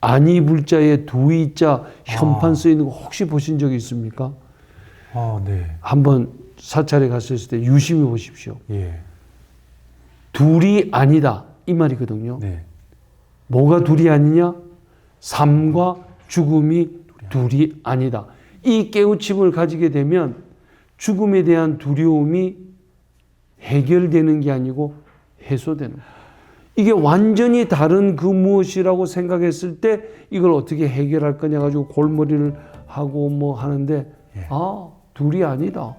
아니 불자에 두이자 현판 써 있는 거 혹시 보신 적 있습니까?
네.
한번 사찰에 갔을 때 유심히 보십시오.
예.
둘이 아니다 이 말이거든요.
네.
뭐가 둘이 아니냐? 삶과 죽음이 둘이 아니다. 이 깨우침을 가지게 되면 죽음에 대한 두려움이 해결되는 게 아니고 해소되는 거예요. 이게 완전히 다른 그 무엇이라고 생각했을 때 이걸 어떻게 해결할 거냐 가지고 골머리를 하고 뭐 하는데
예.
둘이 아니다.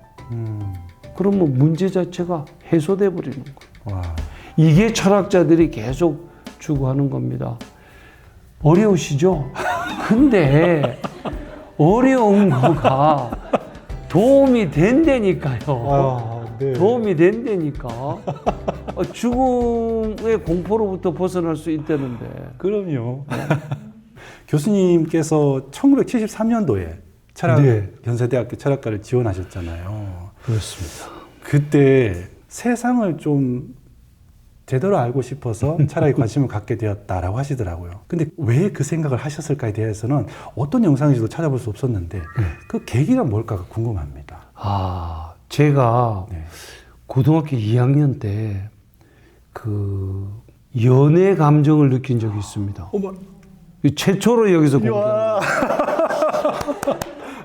그러면 문제 자체가 해소돼 버리는 거예요.
와.
이게 철학자들이 계속 추구하는 겁니다. 어려우시죠? 근데 어려운 거가 도움이 된다니까요.
네.
도움이 된다니까. 죽음의 공포로부터 벗어날 수 있다는데.
그럼요. 교수님께서 1973년도에
네.
연세대학교 철학과를 지원하셨잖아요.
그렇습니다.
그때 세상을 좀 제대로 알고 싶어서 철학에 관심을 갖게 되었다라고 하시더라고요. 근데 왜 그 생각을 하셨을까에 대해서는 어떤 영상인지도 찾아볼 수 없었는데 그 계기가 뭘까가 궁금합니다.
제가
네.
고등학교 2학년 때 그 연애 감정을 느낀 적이 있습니다.
어머.
최초로 여기서 공개합니다.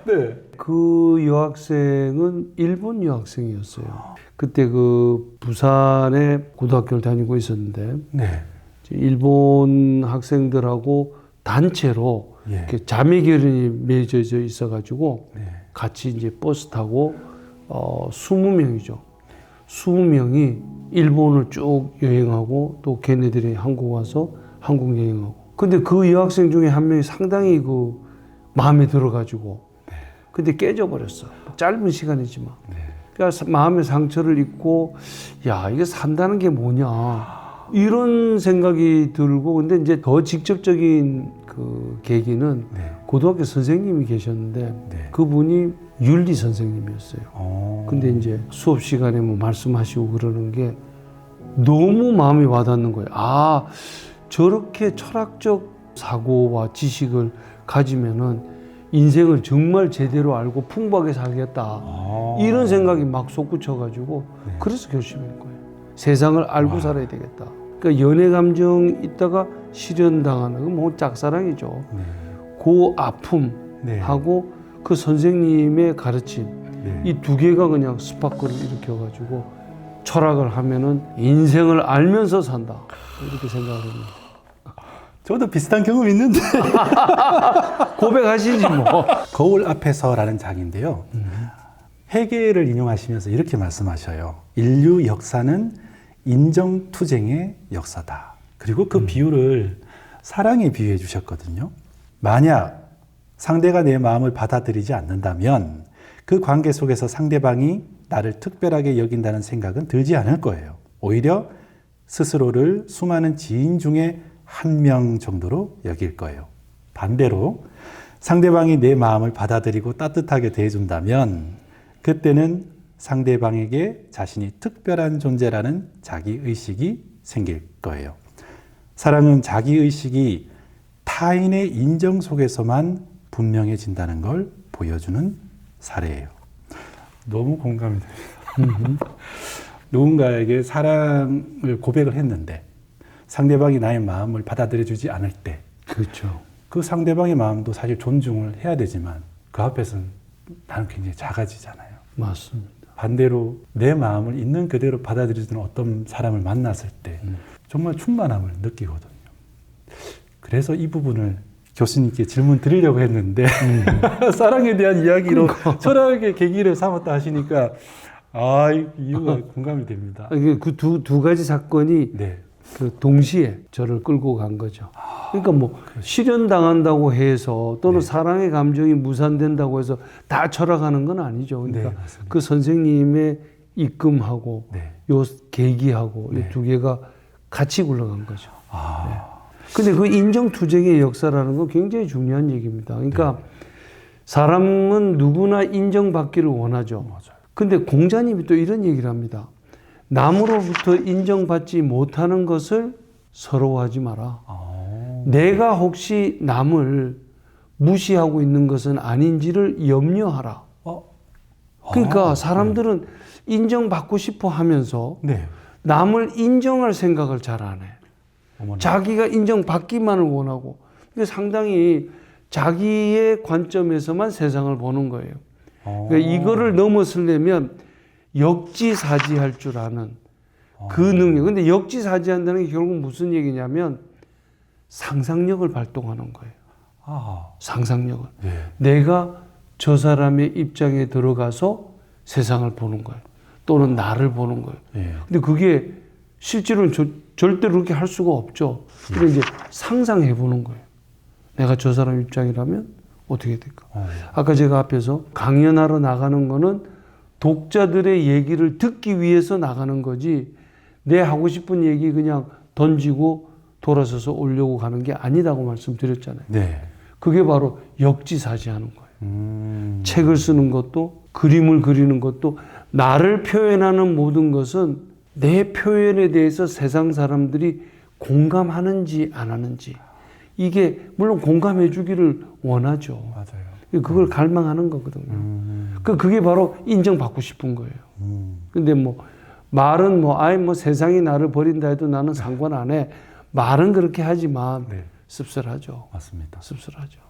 네.
그 여학생은 일본 여학생이었어요. 그때 그 부산에 고등학교를 다니고 있었는데
네.
일본 학생들하고 단체로
예.
이렇게 자매 결연이 맺어져 있어가지고
네.
같이 이제 버스 타고 20명이죠. 20명이 일본을 쭉 여행하고 또 걔네들이 한국 와서 한국 여행하고. 근데 그 여학생 중에 한 명이 상당히 그 마음에 들어가지고 근데 깨져버렸어. 짧은 시간이지만.
네.
그러니까 마음의 상처를 입고 야 이게 산다는 게 뭐냐 이런 생각이 들고 근데 이제 더 직접적인 그 계기는
네.
고등학교 선생님이 계셨는데
네.
그분이 윤리 선생님이었어요. 근데 이제 수업 시간에 뭐 말씀하시고 그러는 게 너무 마음이 와닿는 거예요. 저렇게 철학적 사고와 지식을 가지면은 인생을 정말 제대로 알고 풍부하게 살겠다. 이런 생각이 막 솟구쳐가지고
네.
그래서 결심한 거예요. 세상을 알고 살아야 되겠다. 그러니까 연애 감정 있다가 실현당하는 건 뭐 짝사랑이죠.
네.
그 아픔하고
네.
그 선생님의 가르침
네.
이 두 개가 그냥 스파크를 일으켜가지고 철학을 하면은 인생을 알면서 산다. 이렇게 생각을 합니다.
저도 비슷한 경험이 있는데.
고백하시지 뭐.
거울 앞에서라는 장인데요. 헤겔을 인용하시면서 이렇게 말씀하셔요. 인류 역사는 인정투쟁의 역사다. 그리고 그 비유를 사랑에 비유해 주셨거든요. 만약 상대가 내 마음을 받아들이지 않는다면 그 관계 속에서 상대방이 나를 특별하게 여긴다는 생각은 들지 않을 거예요. 오히려 스스로를 수많은 지인 중에 한 명 정도로 여길 거예요. 반대로 상대방이 내 마음을 받아들이고 따뜻하게 대해준다면 그때는 상대방에게 자신이 특별한 존재라는 자기의식이 생길 거예요. 사랑은 자기의식이 타인의 인정 속에서만 분명해진다는 걸 보여주는 사례예요. 너무 공감이 됩니다. 누군가에게 사랑을 고백을 했는데 상대방이 나의 마음을 받아들여주지 않을 때
그렇죠.
그 상대방의 마음도 사실 존중을 해야 되지만 그 앞에서는 나는 굉장히 작아지잖아요.
맞습니다.
반대로 내 마음을 있는 그대로 받아들여주는 어떤 사람을 만났을 때 정말 충만함을 느끼거든요. 그래서 이 부분을 교수님께 질문 드리려고 했는데 사랑에 대한 이야기로 철학의 계기를 삼았다 하시니까 이유가 공감이 됩니다.
그 두 가지 사건이
네.
그 동시에 저를 끌고 간 거죠. 그러니까 뭐 실현당한다고 해서 또는
네.
사랑의 감정이 무산된다고 해서 다 철학하는 건 아니죠. 그러니까
네, 맞습니다.
그 선생님의 입금하고
네.
요 계기하고
네.
이 두 개가 같이 굴러간 거죠. 네. 근데 그 인정투쟁의 역사라는 건 굉장히 중요한 얘기입니다. 그러니까 사람은 누구나 인정받기를 원하죠.
맞아요.
근데 공자님이 또 이런 얘기를 합니다. 남으로부터 인정받지 못하는 것을 서러워하지 마라. 내가 혹시 남을 무시하고 있는 것은 아닌지를 염려하라. 그러니까 사람들은 인정받고 싶어 하면서
네.
남을 인정할 생각을 잘 안 해.
어머나.
자기가 인정받기만을 원하고. 근데 상당히 자기의 관점에서만 세상을 보는 거예요. 그러니까 이거를 넘어서려면 역지사지할 줄 아는 그 능력. 근데 역지사지한다는 게 결국 무슨 얘기냐면 상상력을 발동하는 거예요. 상상력을.
네.
내가 저 사람의 입장에 들어가서 세상을 보는 거예요. 또는 나를 보는 거예요.
네.
근데 그게 실제로는 절대로 그렇게 할 수가 없죠. 근데 이제 상상해 보는 거예요. 내가 저 사람 입장이라면 어떻게 될까? 아까 제가 앞에서 강연하러 나가는 거는 독자들의 얘기를 듣기 위해서 나가는 거지 내 하고 싶은 얘기 그냥 던지고 돌아서서 오려고 가는 게 아니다고 말씀드렸잖아요.
네.
그게 바로 역지사지하는 거예요. 책을 쓰는 것도 그림을 그리는 것도 나를 표현하는 모든 것은 내 표현에 대해서 세상 사람들이 공감하는지 안 하는지 이게 물론 공감해 주기를 원하죠.
맞아요.
그걸 갈망하는 거거든요. 그게 바로 인정받고 싶은 거예요. 근데 뭐 말은 뭐 세상이 나를 버린다 해도 나는 상관 안 해. 말은 그렇게 하지만
네.
씁쓸하죠.
맞습니다.
씁쓸하죠.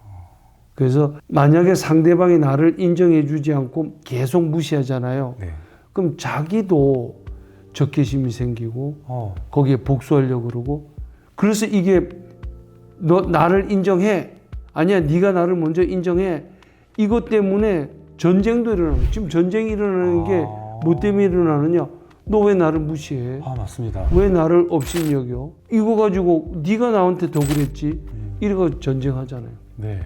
그래서 만약에 상대방이 나를 인정해 주지 않고 계속 무시하잖아요.
네.
그럼 자기도 적개심이 생기고 거기에 복수하려고 그러고 그래서 이게 너 나를 인정해. 아니야 네가 나를 먼저 인정해. 이것 때문에 전쟁도 일어나고 지금 전쟁이 일어나는 게 뭐 때문에 일어나느냐. 너 왜 나를 무시해?
맞습니다.
왜 나를 업신 여겨? 이거 가지고 네가 나한테 더 그랬지. 이러고 전쟁하잖아요.
네.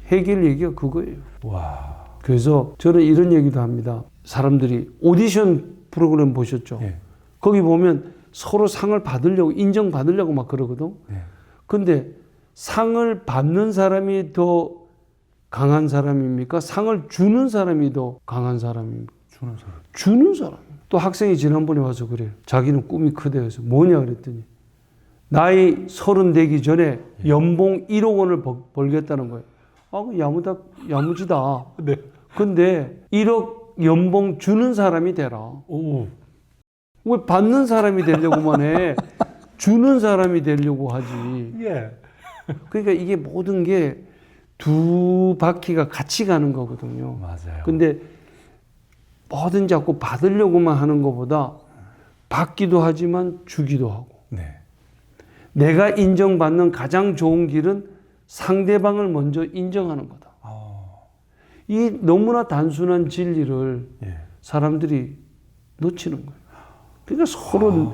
해결 얘기가 그거예요.
와.
그래서 저는 이런 얘기도 합니다. 사람들이 오디션 프로그램 보셨죠?
네.
거기 보면 서로 상을 받으려고 인정받으려고 막 그러거든.
네.
근데 상을 받는 사람이 더 강한 사람입니까? 상을 주는 사람이 더 강한 사람입니까?
주는 사람.
주는 사람. 또 학생이 지난번에 와서 그래요. 자기는 꿈이 크대 해서 뭐냐 그랬더니 나이 30 되기 전에 연봉 1억 원을 벌겠다는 거예요. 야무지다.
네.
근데 1억 연봉 주는 사람이 되라. 왜 받는 사람이 되려고만 해? 주는 사람이 되려고 하지.
예.
그러니까 이게 모든 게 두 바퀴가 같이 가는 거거든요.
맞아요.
근데 뭐든 자꾸 받으려고만 하는 것보다 받기도 하지만 주기도 하고.
네.
내가 인정받는 가장 좋은 길은 상대방을 먼저 인정하는 거다. 이 너무나 단순한 진리를 사람들이 놓치는 거예요. 그러니까 서로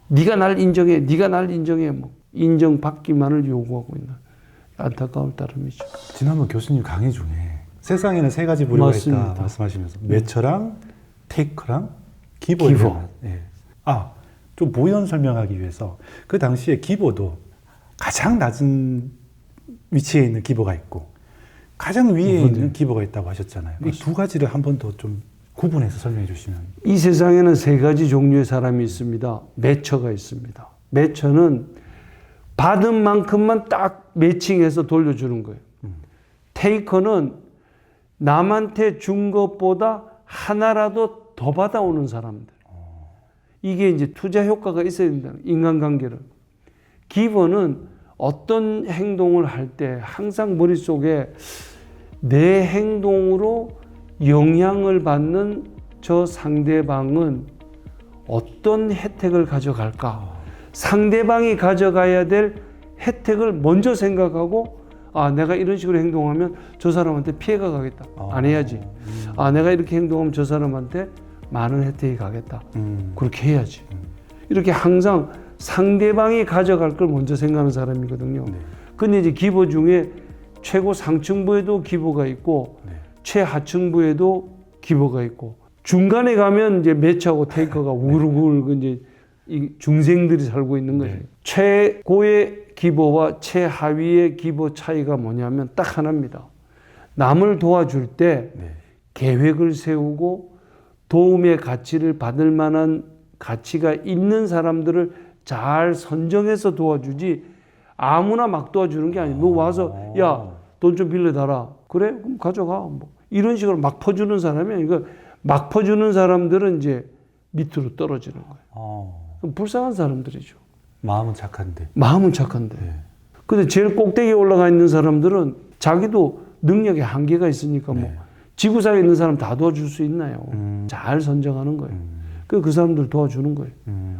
네가 날 인정해, 네가 날 인정해, 뭐 인정받기만을 요구하고 있는 안타까울 따름이죠.
지난번 교수님 강의 중에 세상에는 3가지 부류가
맞습니다.
있다 말씀하시면서 매처랑 테이크랑 기보. 예. 좀 보연 설명하기 위해서 그 당시에 기보도 가장 낮은 위치에 있는 기보가 있고 가장 위에 있는 기보가 있다고 하셨잖아요. 이 2가지를 한 번 더 좀 구분해서 설명해 주시면.
이 세상에는 3가지 종류의 사람이 있습니다. 매처가 있습니다. 매처는 받은 만큼만 딱 매칭해서 돌려주는 거예요. 테이커는 남한테 준 것보다 하나라도 더 받아오는 사람들. 이게 이제 투자 효과가 있어야 된다는 인간관계를. 기버는 어떤 행동을 할 때 항상 머릿속에 내 행동으로 영향을 받는 저 상대방은 어떤 혜택을 가져갈까? 상대방이 가져가야 될 혜택을 먼저 생각하고 내가 이런 식으로 행동하면 저 사람한테 피해가 가겠다. 안 해야지. 내가 이렇게 행동하면 저 사람한테 많은 혜택이 가겠다. 그렇게 해야지. 이렇게 항상 상대방이 가져갈 걸 먼저 생각하는 사람이거든요. 근데 이제 기보 중에 최고 상층부에도 기보가 있고 최하층부에도 기보가 있고 중간에 가면 이제 매처하고 테이커가 우글우글 이제 이 중생들이 살고 있는 거예요. 최고의 기보와 최하위의 기보 차이가 뭐냐면 딱 하나입니다. 남을 도와줄 때 계획을 세우고 도움의 가치를 받을 만한 가치가 있는 사람들을 잘 선정해서 도와주지 아무나 막 도와주는 게 아니에요. 너 와서 야, 돈 좀 빌려달라. 그래? 그럼 가져가. 뭐 이런 식으로 막 퍼주는 사람이 아니고 막 퍼주는 사람들은 이제 밑으로 떨어지는 거예요.
어,
불쌍한 사람들이죠.
마음은 착한데.
마음은 착한데.
네.
근데 제일 꼭대기에 올라가 있는 사람들은 자기도 능력에 한계가 있으니까 뭐
네.
지구상에 있는 사람 다 도와줄 수 있나요? 잘 선정하는 거예요. 그 사람들 도와주는 거예요.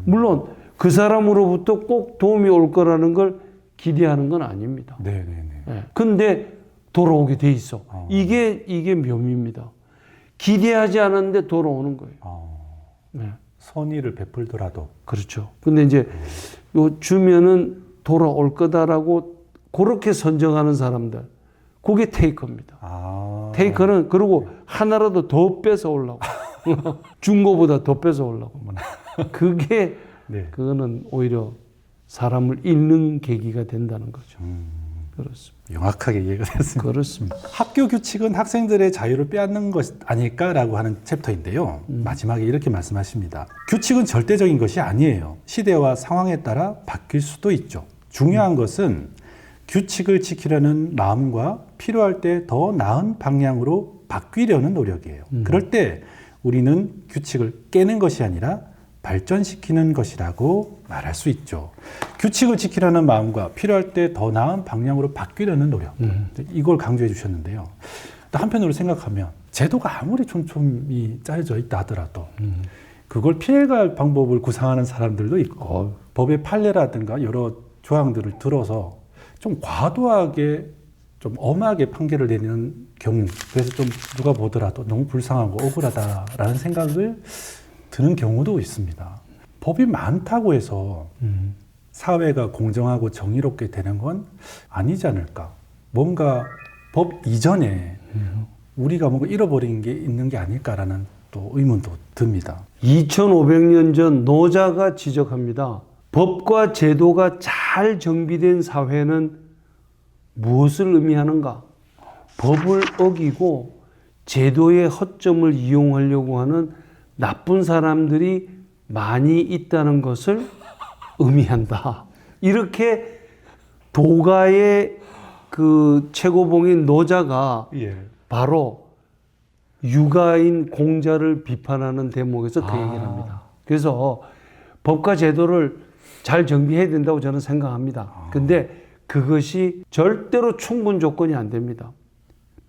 물론 그 사람으로부터 꼭 도움이 올 거라는 걸 기대하는 건 아닙니다.
네네네.
예. 근데 돌아오게 돼 있어. 이게 묘미입니다. 기대하지 않았는데 돌아오는 거예요. 네.
선의를 베풀더라도.
그렇죠. 근데 이제 요 주면은 돌아올 거다라고 그렇게 선정하는 사람들, 그게 테이커입니다. 테이커는 그리고 하나라도 더 뺏어 오려고. 준 거보다 더 뺏어 오려고. 그게
네.
그거는 오히려 사람을 잃는 계기가 된다는 거죠. 그렇습니다.
명확하게 이해가 됐습니다.
그렇습니다.
학교 규칙은 학생들의 자유를 빼앗는 것 아닐까라고 하는 챕터인데요. 마지막에 이렇게 말씀하십니다. 규칙은 절대적인 것이 아니에요. 시대와 상황에 따라 바뀔 수도 있죠. 중요한 것은 규칙을 지키려는 마음과 필요할 때 더 나은 방향으로 바뀌려는 노력이에요. 그럴 때 우리는 규칙을 깨는 것이 아니라 발전시키는 것이라고 말할 수 있죠. 규칙을 지키려는 마음과 필요할 때 더 나은 방향으로 바뀌려는 노력. 이걸 강조해 주셨는데요. 또 한편으로 생각하면 제도가 아무리 촘촘히 짜여져 있다 하더라도 그걸 피해갈 방법을 구상하는 사람들도 있고 법의 판례라든가 여러 조항들을 들어서 좀 과도하게 좀 엄하게 판결을 내리는 경우, 그래서 좀 누가 보더라도 너무 불쌍하고 억울하다라는 생각을 드는 경우도 있습니다. 법이 많다고 해서 사회가 공정하고 정의롭게 되는 건 아니지 않을까. 뭔가 법 이전에 우리가 뭔가 잃어버린 게 있는 게 아닐까라는 또 의문도 듭니다.
2500년 전 노자가 지적합니다. 법과 제도가 잘 정비된 사회는 무엇을 의미하는가? 법을 어기고 제도의 허점을 이용하려고 하는 나쁜 사람들이 많이 있다는 것을 의미한다. 이렇게 도가의 그 최고봉인 노자가 바로 육아인 공자를 비판하는 대목에서 그 얘기를 합니다. 그래서 법과 제도를 잘 정비해야 된다고 저는 생각합니다. 근데 그것이 절대로 충분 조건이 안 됩니다.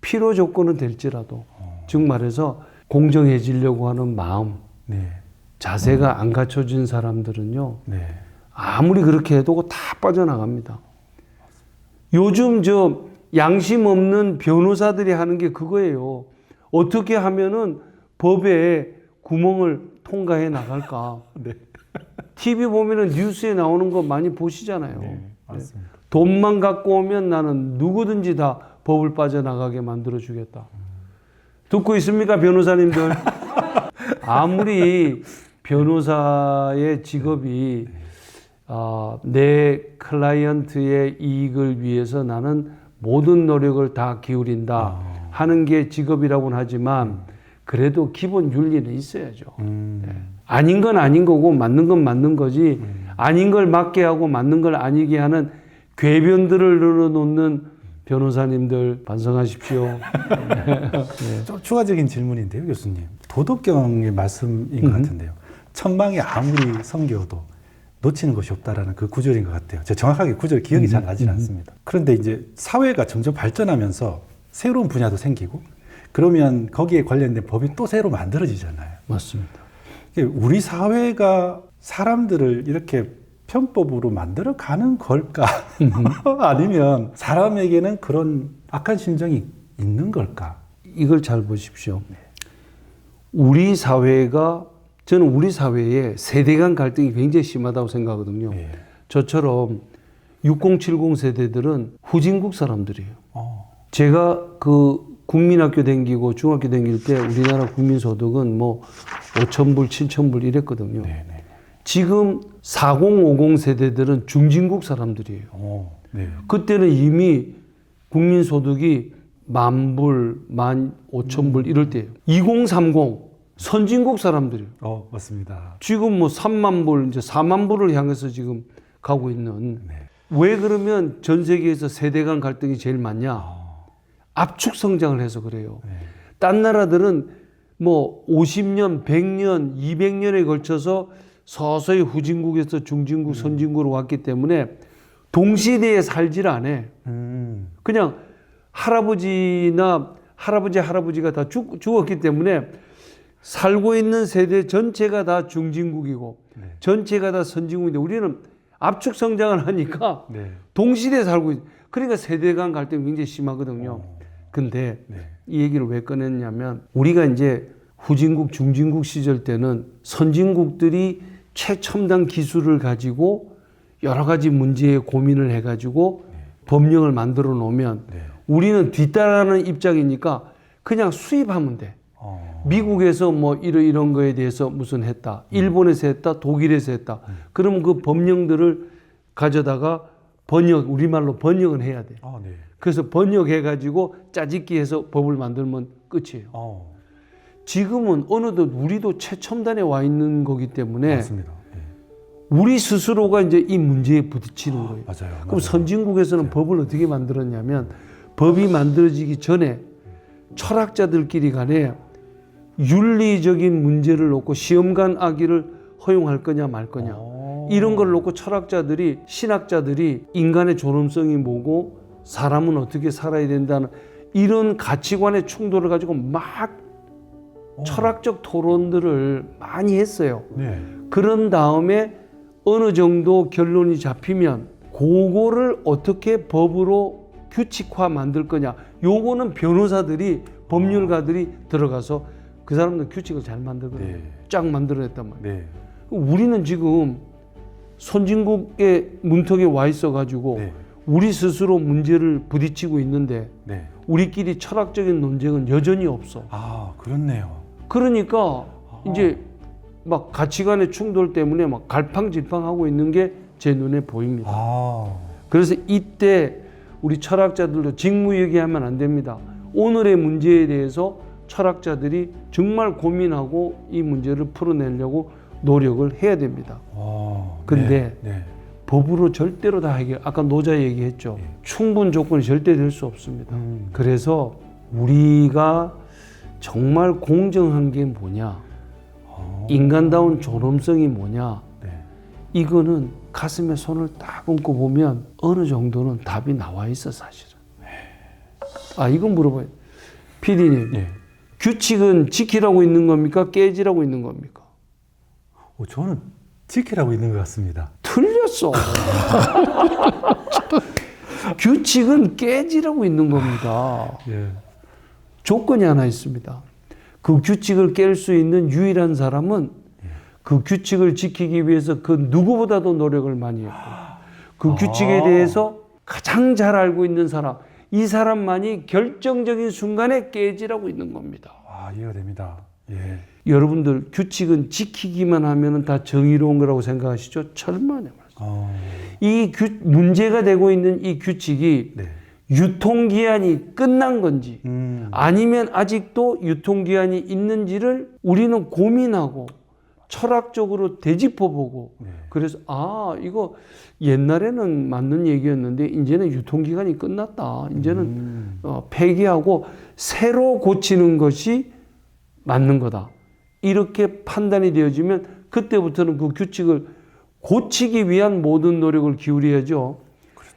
필요 조건은 될지라도 즉 말해서 공정해지려고 하는 마음, 자세가 안 갖춰진 사람들은요, 아무리 그렇게 해도 다 빠져나갑니다. 요즘 저 양심 없는 변호사들이 하는 게 그거예요. 어떻게 하면은 법에 구멍을 통과해 나갈까. TV 보면은 뉴스에 나오는 거 많이 보시잖아요.
맞습니다.
돈만 갖고 오면 나는 누구든지 다 법을 빠져나가게 만들어 주겠다. 듣고 있습니까, 변호사님들? 아무리 변호사의 직업이 내 클라이언트의 이익을 위해서 나는 모든 노력을 다 기울인다 하는 게 직업이라고는 하지만 그래도 기본 윤리는 있어야죠. 아닌 건 아닌 거고 맞는 건 맞는 거지 아닌 걸 맞게 하고 맞는 걸 아니게 하는 궤변들을 늘어놓는 변호사님들 반성하십시오.
좀 추가적인 질문인데요, 교수님. 도덕경의 말씀인 것 같은데요. 천망이 아무리 성겨도 놓치는 것이 없다라는 그 구절인 것 같아요. 제가 정확하게 구절 기억이 잘 나지는 않습니다. 그런데 이제 사회가 점점 발전하면서 새로운 분야도 생기고 그러면 거기에 관련된 법이 또 새로 만들어지잖아요.
맞습니다.
우리 사회가 사람들을 이렇게 편법으로 만들어 가는 걸까? 아니면 사람에게는 그런 악한 심정이 있는 걸까?
이걸 잘 보십시오. 우리 사회가 저는 우리 사회에 세대 간 갈등이 굉장히 심하다고 생각하거든요. 저처럼 6070 세대들은 후진국 사람들이에요. 제가 그 국민학교 다니고 중학교 다닐 때 우리나라 국민소득은 뭐 5,000불, 7,000불 이랬거든요. 지금 4050 세대들은 중진국 사람들이에요. 그때는 이미 국민소득이 10,000불, 15,000불 이럴 때예요. 2030 선진국 사람들이에요.
맞습니다.
지금 뭐 3만 불, 이제 4만 불을 향해서 지금 가고 있는. 왜 그러면 전 세계에서 세대 간 갈등이 제일 많냐? 압축 성장을 해서 그래요. 딴 나라들은 뭐 50년, 100년, 200년에 걸쳐서 서서히 후진국에서 중진국, 선진국으로 왔기 때문에 동시대에 살질 않아. 그냥 할아버지가 다 죽었기 때문에 살고 있는 세대 전체가 다 중진국이고
네.
전체가 다 선진국인데 우리는 압축 성장을 하니까
네.
동시대에 살고 있어. 그러니까 세대 간 갈등이 굉장히 심하거든요. 근데
네.
이 얘기를 왜 꺼냈냐면 우리가 이제 후진국, 중진국 시절 때는 선진국들이 최첨단 기술을 가지고 여러 가지 문제에 고민을 해가지고 법령을 만들어 놓으면
네.
우리는 뒤따라가는 입장이니까 그냥 수입하면 돼. 미국에서 뭐 이런 거에 대해서 무슨 했다. 일본에서 했다. 독일에서 했다. 그러면 그 법령들을 가져다가 우리말로 번역은 해야 돼.
네.
그래서 번역해가지고 짜집기해서 법을 만들면 끝이에요. 지금은 어느덧 우리도 최첨단에 와 있는 거기 때문에
맞습니다. 네.
우리 스스로가 이제 이 문제에 부딪히는 거예요.
맞아요.
그럼 선진국에서는 법을 어떻게 만들었냐면 법이 만들어지기 전에 철학자들끼리 간에 윤리적인 문제를 놓고 시험관 아기를 허용할 거냐 말 거냐 이런 걸 놓고 철학자들이 신학자들이 인간의 존엄성이 뭐고 사람은 어떻게 살아야 된다는 이런 가치관의 충돌을 가지고 막 철학적 토론들을 많이 했어요.
네.
그런 다음에 어느 정도 결론이 잡히면 그거를 어떻게 법으로 규칙화 만들 거냐 요거는 변호사들이 법률가들이 들어가서 그 사람들 규칙을 잘 만들거든요.
네.
쫙 만들어냈단 말이에요.
네.
우리는 지금 선진국의 문턱에 와 있어가지고
네.
우리 스스로 문제를 부딪히고 있는데
네.
우리끼리 철학적인 논쟁은 여전히 없어.
그렇네요.
그러니까 이제 막 가치관의 충돌 때문에 막 갈팡질팡하고 있는 게 제 눈에 보입니다. 그래서 이때 우리 철학자들도 직무유기하면 안 됩니다. 오늘의 문제에 대해서 철학자들이 정말 고민하고 이 문제를 풀어내려고 노력을 해야 됩니다. 근데
네.
법으로 절대로 다 해결, 아까 노자 얘기했죠.
네.
충분 조건이 절대 될 수 없습니다. 그래서 우리가 정말 공정한 게 뭐냐, 인간다운 존엄성이 뭐냐,
네.
이거는 가슴에 손을 딱 얹고 보면 어느 정도는 답이 나와 있어 사실은. 이건 물어봐요. PD님,
네.
규칙은 지키라고 있는 겁니까? 깨지라고 있는 겁니까?
저는 지키라고 있는 것 같습니다.
틀렸어. 규칙은 깨지라고 있는 겁니다.
예.
조건이 하나 있습니다. 그 규칙을 깰 수 있는 유일한 사람은 그 규칙을 지키기 위해서 그 누구보다도 노력을 많이 했고 그 규칙에 대해서 가장 잘 알고 있는 사람, 이 사람만이 결정적인 순간에 깨지라고 있는 겁니다.
이해가 됩니다. 예.
여러분들 규칙은 지키기만 하면 다 정의로운 거라고 생각하시죠? 절만의 말씀. 이 문제가 되고 있는 이 규칙이
네.
유통기한이 끝난 건지 아니면 아직도 유통기한이 있는지를 우리는 고민하고 철학적으로 되짚어보고
네.
그래서 이거 옛날에는 맞는 얘기였는데 이제는 유통기간이 끝났다. 이제는 폐기하고 새로 고치는 것이 맞는 거다. 이렇게 판단이 되어지면 그때부터는 그 규칙을 고치기 위한 모든 노력을 기울여야죠.
그렇죠.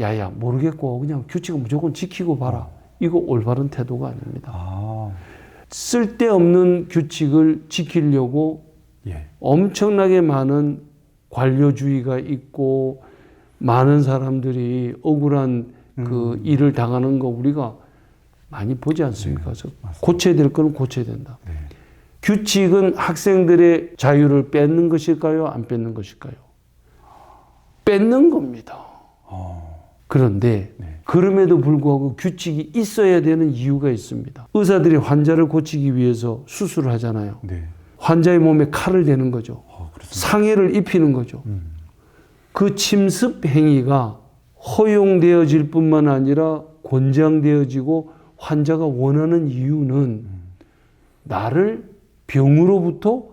야야 모르겠고 그냥 규칙은 무조건 지키고 봐라. 이거 올바른 태도가 아닙니다. 쓸데없는 규칙을 지키려고
예.
엄청나게 많은 관료주의가 있고 많은 사람들이 억울한 그 일을 당하는 거 우리가 많이 보지 않습니까? 그래서 고쳐야 될 거는 고쳐야 된다.
네.
규칙은 학생들의 자유를 뺏는 것일까요? 안 뺏는 것일까요? 뺏는 겁니다. 그런데 그럼에도 불구하고 규칙이 있어야 되는 이유가 있습니다. 의사들이 환자를 고치기 위해서 수술을 하잖아요.
네.
환자의 몸에 칼을 대는 거죠. 상해를 입히는 거죠. 그 침습 행위가 허용되어질 뿐만 아니라 권장되어지고 환자가 원하는 이유는 나를 병으로부터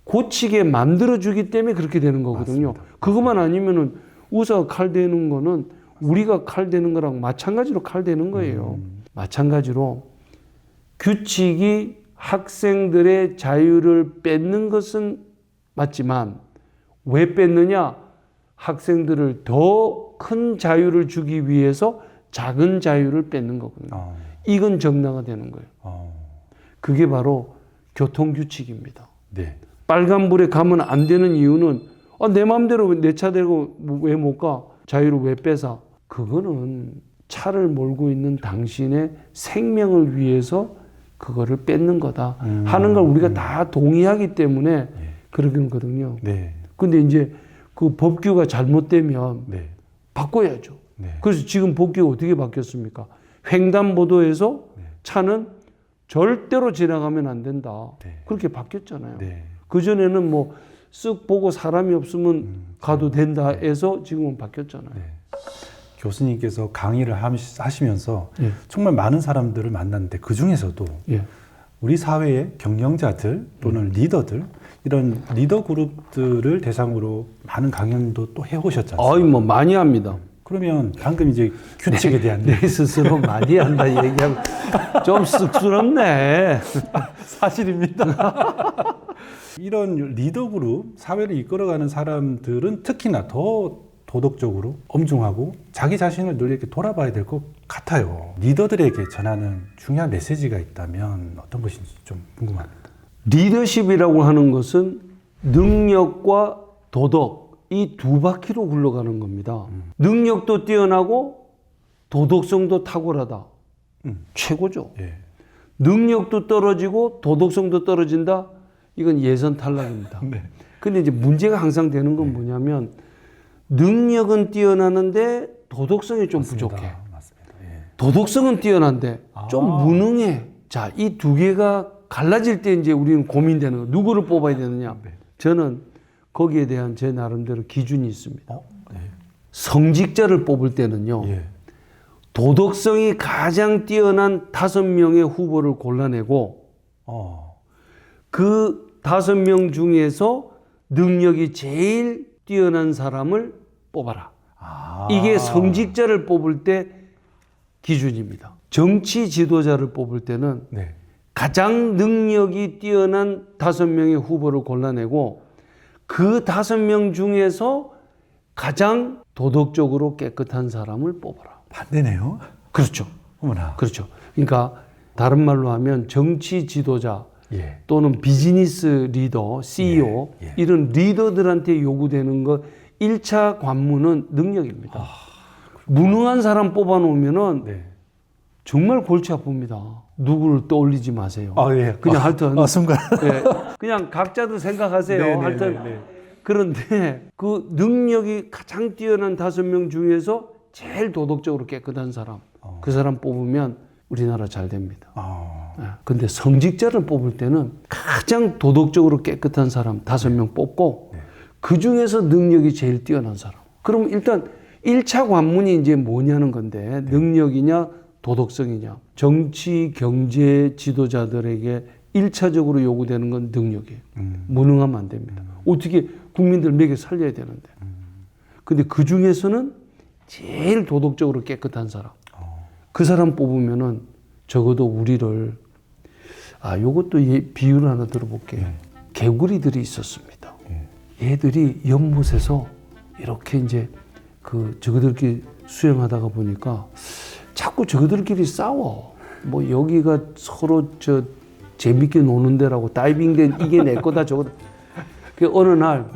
고치게 만들어주기 때문에 그렇게 되는 거거든요.
맞습니다.
그것만 아니면은 의사가 칼 대는 거는 우리가 칼 대는 거랑 마찬가지로 칼 대는 거예요. 마찬가지로 규칙이 학생들의 자유를 뺏는 것은 맞지만 왜 뺏느냐? 학생들을 더 큰 자유를 주기 위해서 작은 자유를 뺏는 거거든요. 이건 정당화되는 거예요. 그게 바로 교통규칙입니다.
네.
빨간불에 가면 안 되는 이유는 내 마음대로 내 차 대고 왜 못 가? 자유를 왜 뺏어? 그거는 차를 몰고 있는 당신의 생명을 위해서 그거를 뺏는 거다 하는 걸 우리가 다 동의하기 때문에 그러는 거거든요.
네.
근데 이제 그 법규가 잘못되면
네.
바꿔야죠.
네.
그래서 지금 법규가 어떻게 바뀌었습니까? 횡단보도에서 차는 절대로 지나가면 안 된다.
네.
그렇게 바뀌었잖아요.
네.
그전에는 뭐 쓱 보고 사람이 없으면 가도 된다 해서 지금은 바뀌었잖아요.
네. 교수님께서 강의를 하시면서
예.
정말 많은 사람들을 만났는데 그 중에서도
예.
우리 사회의 경영자들 또는 리더들 이런 리더 그룹들을 대상으로 많은 강연도 또 해오셨지 않습니까?
아이 뭐 많이 합니다.
그러면 방금 이제 규칙에 대한
내 스스로 많이 한다 얘기하면 좀 쑥스럽네.
사실입니다. 이런 리더 그룹, 사회를 이끌어가는 사람들은 특히나 더 도덕적으로 엄중하고 자기 자신을 늘 이렇게 돌아봐야 될 것 같아요. 리더들에게 전하는 중요한 메시지가 있다면 어떤 것인지 좀 궁금합니다.
리더십이라고 하는 것은 능력과 도덕 이 두 바퀴로 굴러가는 겁니다. 능력도 뛰어나고 도덕성도 탁월하다. 최고죠.
예.
능력도 떨어지고 도덕성도 떨어진다. 이건 예선 탈락입니다.
네.
근데 이제 문제가 항상 되는 건 뭐냐면 능력은 뛰어나는데 도덕성이 좀
맞습니다.
부족해.
맞습니다. 예.
도덕성은 뛰어난데 좀 무능해. 자, 이 두 개가 갈라질 때 이제 우리는 고민되는 거. 누구를 뽑아야 되느냐?
네.
저는 거기에 대한 제 나름대로 기준이 있습니다.
네.
성직자를 뽑을 때는요.
예.
도덕성이 가장 뛰어난 5명의 후보를 골라내고 그 5명 중에서 능력이 제일 뛰어난 사람을 뽑아라. 이게 성직자를 뽑을 때 기준입니다. 정치 지도자를 뽑을 때는
네.
가장 능력이 뛰어난 5명의 후보를 골라내고 그 5명 중에서 가장 도덕적으로 깨끗한 사람을 뽑아라.
반대네요.
그렇죠.
어머나.
그렇죠. 그러니까 다른 말로 하면 정치 지도자
예.
또는 비즈니스 리더, CEO
예.
이런 리더들한테 요구되는 것 1차 관문은 능력입니다. 무능한 사람 뽑아놓으면은
네.
정말 골치 아픕니다. 누구를 떠올리지 마세요.
예.
그냥 하여튼
순간.
예, 그냥 각자도 생각하세요.
네,
하여튼
네, 네.
그런데 그 능력이 가장 뛰어난 5명 중에서 제일 도덕적으로 깨끗한 사람, 그 사람 뽑으면 우리나라 잘 됩니다. 예, 근데 성직자를 뽑을 때는 가장 도덕적으로 깨끗한 사람 5명 뽑고 그 중에서 능력이 제일 뛰어난 사람. 그럼 일단 1차 관문이 이제 뭐냐는 건데 능력이냐 도덕성이냐. 정치, 경제 지도자들에게 1차적으로 요구되는 건 능력이에요. 무능하면 안 됩니다. 어떻게 국민들 먹여 살려야 되는데. 근데 그 중에서는 제일 도덕적으로 깨끗한 사람. 그 사람 뽑으면은 적어도 우리를 요것도 비유를 하나 들어볼게요. 개구리들이 있었습니다. 얘들이 연못에서 이렇게 이제 저거들끼리 수영하다가 보니까 자꾸 저거들끼리 싸워. 뭐 여기가 서로 재밌게 노는 데라고 다이빙된 이게 내 거다 저거다. 그 어느 날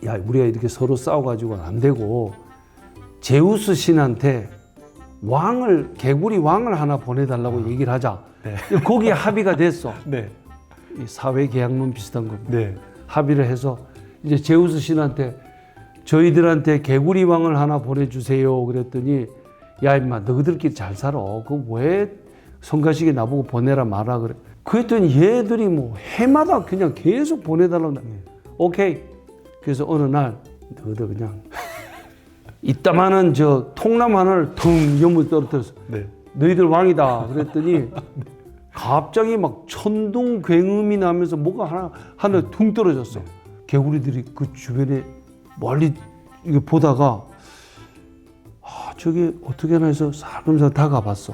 야, 우리가 이렇게 서로 싸워가지고 안 되고 제우스 신한테 개구리 왕을 하나 보내달라고 얘기를 하자. 거기에 합의가 됐어.
네.
이 사회 계약론 비슷한 겁니다.
네.
합의를 해서 이제 제우스 신한테 저희들한테 개구리 왕을 하나 보내주세요. 그랬더니 야 임마 너희들끼리 잘 살아. 그 왜 성가시게 나보고 보내라 마라 그래. 그랬더니 얘들이 뭐 해마다 그냥 계속 보내달라고. 오케이. 그래서 어느 날 너희들 그냥 이따만한 통나무 하나를 텅 연못 떨어뜨렸어.
네.
너희들 왕이다. 그랬더니 갑자기 막 천둥괴음이 나면서 뭐가 하나 퉁 떨어졌어. 개구리들이 그 주변에 멀리 이거 보다가 저게 어떻게 하나 해서 살금살 다가봤어.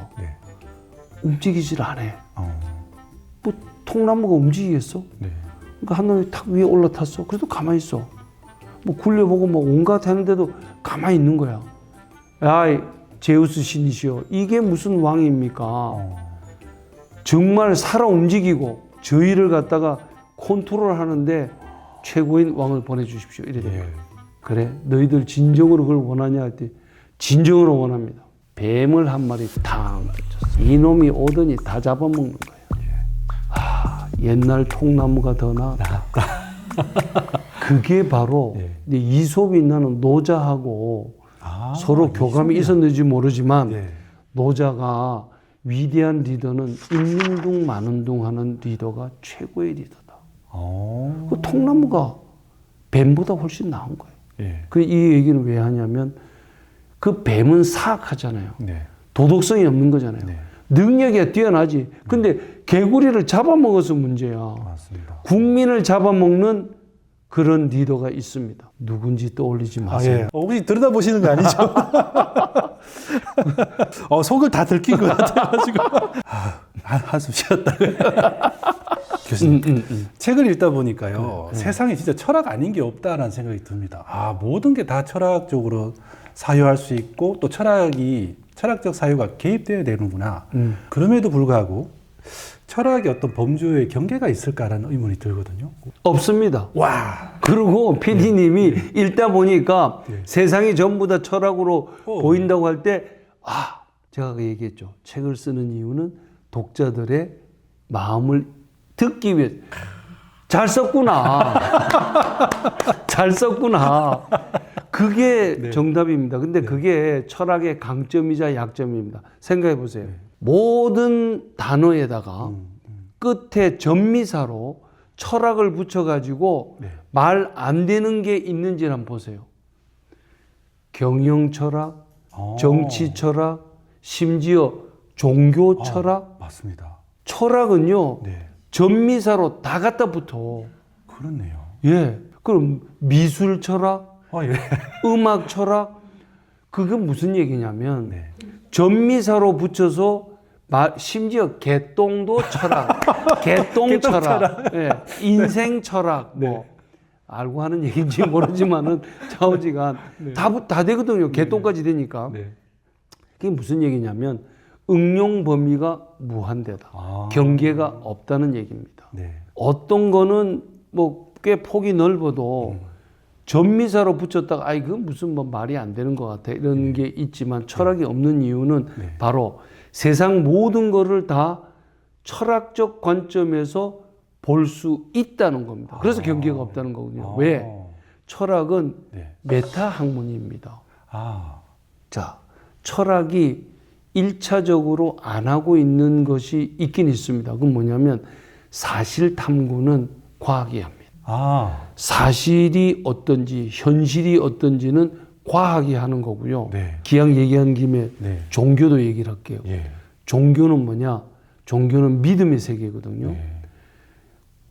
움직이질 않아. 뭐 통나무가 움직이겠어?
네.
그러니까 한 놈이 탁 위에 올라탔어. 그래도 가만히 있어. 뭐 굴려보고 뭐 온갖 하는데도 가만히 있는 거야. 야, 제우스 신이시여, 이게 무슨 왕입니까? 정말 살아 움직이고 저희를 갖다가 컨트롤하는데 최고인 왕을 보내주십시오. 이래 돼요. 그래, 너희들 진정으로 그걸 원하냐 했더니 진정으로 원합니다. 뱀을 한 마리 탕 던졌어. 이놈이 오더니 다 잡아먹는 거예요. 옛날 통나무가 더 나았다. 그게 바로 이솝이 나는 노자하고 서로 교감이 있었는지 모르지만 노자가 위대한 리더는 있는 둥 마는 둥 하는 리더가 최고의 리더다. 그 통나무가 뱀보다 훨씬 나은 거예요. 그 이 얘기는 왜 하냐면 그 뱀은 사악하잖아요. 도덕성이 없는 거잖아요. 능력이 뛰어나지. 근데 개구리를 잡아먹어서 문제야.
맞습니다.
국민을 잡아먹는 그런 리더가 있습니다. 누군지 떠올리지 마세요.
혹시 들여다보시는 거 아니죠? 속을 다 들킨 것 같아가지고 한숨 쉬었다. 교수님, 책을 읽다 보니까요, 세상에 진짜 철학 아닌 게 없다라는 생각이 듭니다. 모든 게 다 철학적으로 사유할 수 있고 또 철학적 사유가 개입되어야 되는구나. 그럼에도 불구하고 철학의 어떤 범주의 경계가 있을까라는 의문이 들거든요.
없습니다.
와.
그리고 PD님이 읽다 보니까 세상이 전부 다 철학으로 보인다고 할 때, 제가 그 얘기했죠. 책을 쓰는 이유는 독자들의 마음을 듣기 위해. 잘 썼구나. 잘 썼구나. 그게 정답입니다. 근데 그게 철학의 강점이자 약점입니다. 생각해 보세요. 모든 단어에다가 끝에 전미사로 철학을 붙여가지고 말 안 되는 게 있는지 한번 보세요. 경영 철학, 정치 철학, 심지어 종교 철학.
맞습니다.
철학은요, 전미사로 다 갖다 붙어.
그렇네요.
그럼 미술 철학, 음악 철학, 그게 무슨 얘기냐면 전미사로 붙여서 심지어 개똥도 철학, 개똥 철학, 인생 철학, 뭐 알고 하는 얘기인지 모르지만은 좌우지간 다 되거든요. 개똥까지 되니까. 그게 무슨 얘기냐면 응용 범위가 무한대다. 경계가 없다는 얘기입니다. 어떤 거는 뭐 꽤 폭이 넓어도 전미사로 붙였다가 그건 무슨 뭐 말이 안 되는 것 같아 이런 게 있지만 철학이 없는 이유는 바로 세상 모든 거를 다 철학적 관점에서 볼 수 있다는 겁니다. 그래서 경계가 없다는 거군요. 왜? 철학은 메타 학문입니다. 자, 철학이 1차적으로 안 하고 있는 것이 있긴 있습니다. 그건 뭐냐면 사실 탐구는 과학이 합니다. 사실이 어떤지 현실이 어떤지는 과학이 하는 거고요. 기왕 얘기한 김에 종교도 얘기를 할게요. 종교는 뭐냐? 종교는 믿음의 세계거든요.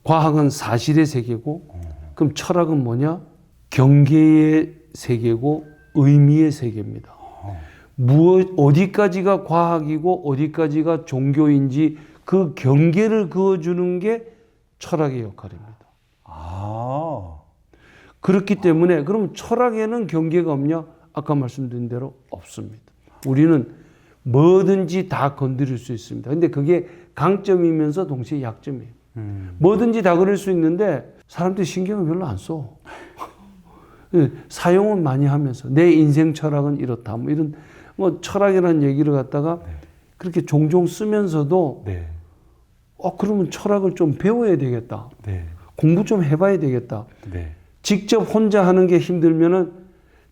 과학은 사실의 세계고 그럼 철학은 뭐냐? 경계의 세계고 의미의 세계입니다. 어디까지가 과학이고 어디까지가 종교인지 그 경계를 그어주는 게 철학의 역할입니다. 그렇기 때문에 그럼 철학에는 경계가 없냐? 아까 말씀드린 대로 없습니다. 우리는 뭐든지 다 건드릴 수 있습니다. 근데 그게 강점이면서 동시에 약점이에요. 뭐든지 다 그릴 수 있는데 사람들이 신경을 별로 안 써. 사용은 많이 하면서 내 인생 철학은 이렇다. 뭐 이런 뭐 철학이라는 얘기를 갖다가 그렇게 종종 쓰면서도 그러면 철학을 좀 배워야 되겠다. 공부 좀 해봐야 되겠다. 직접 혼자 하는 게 힘들면은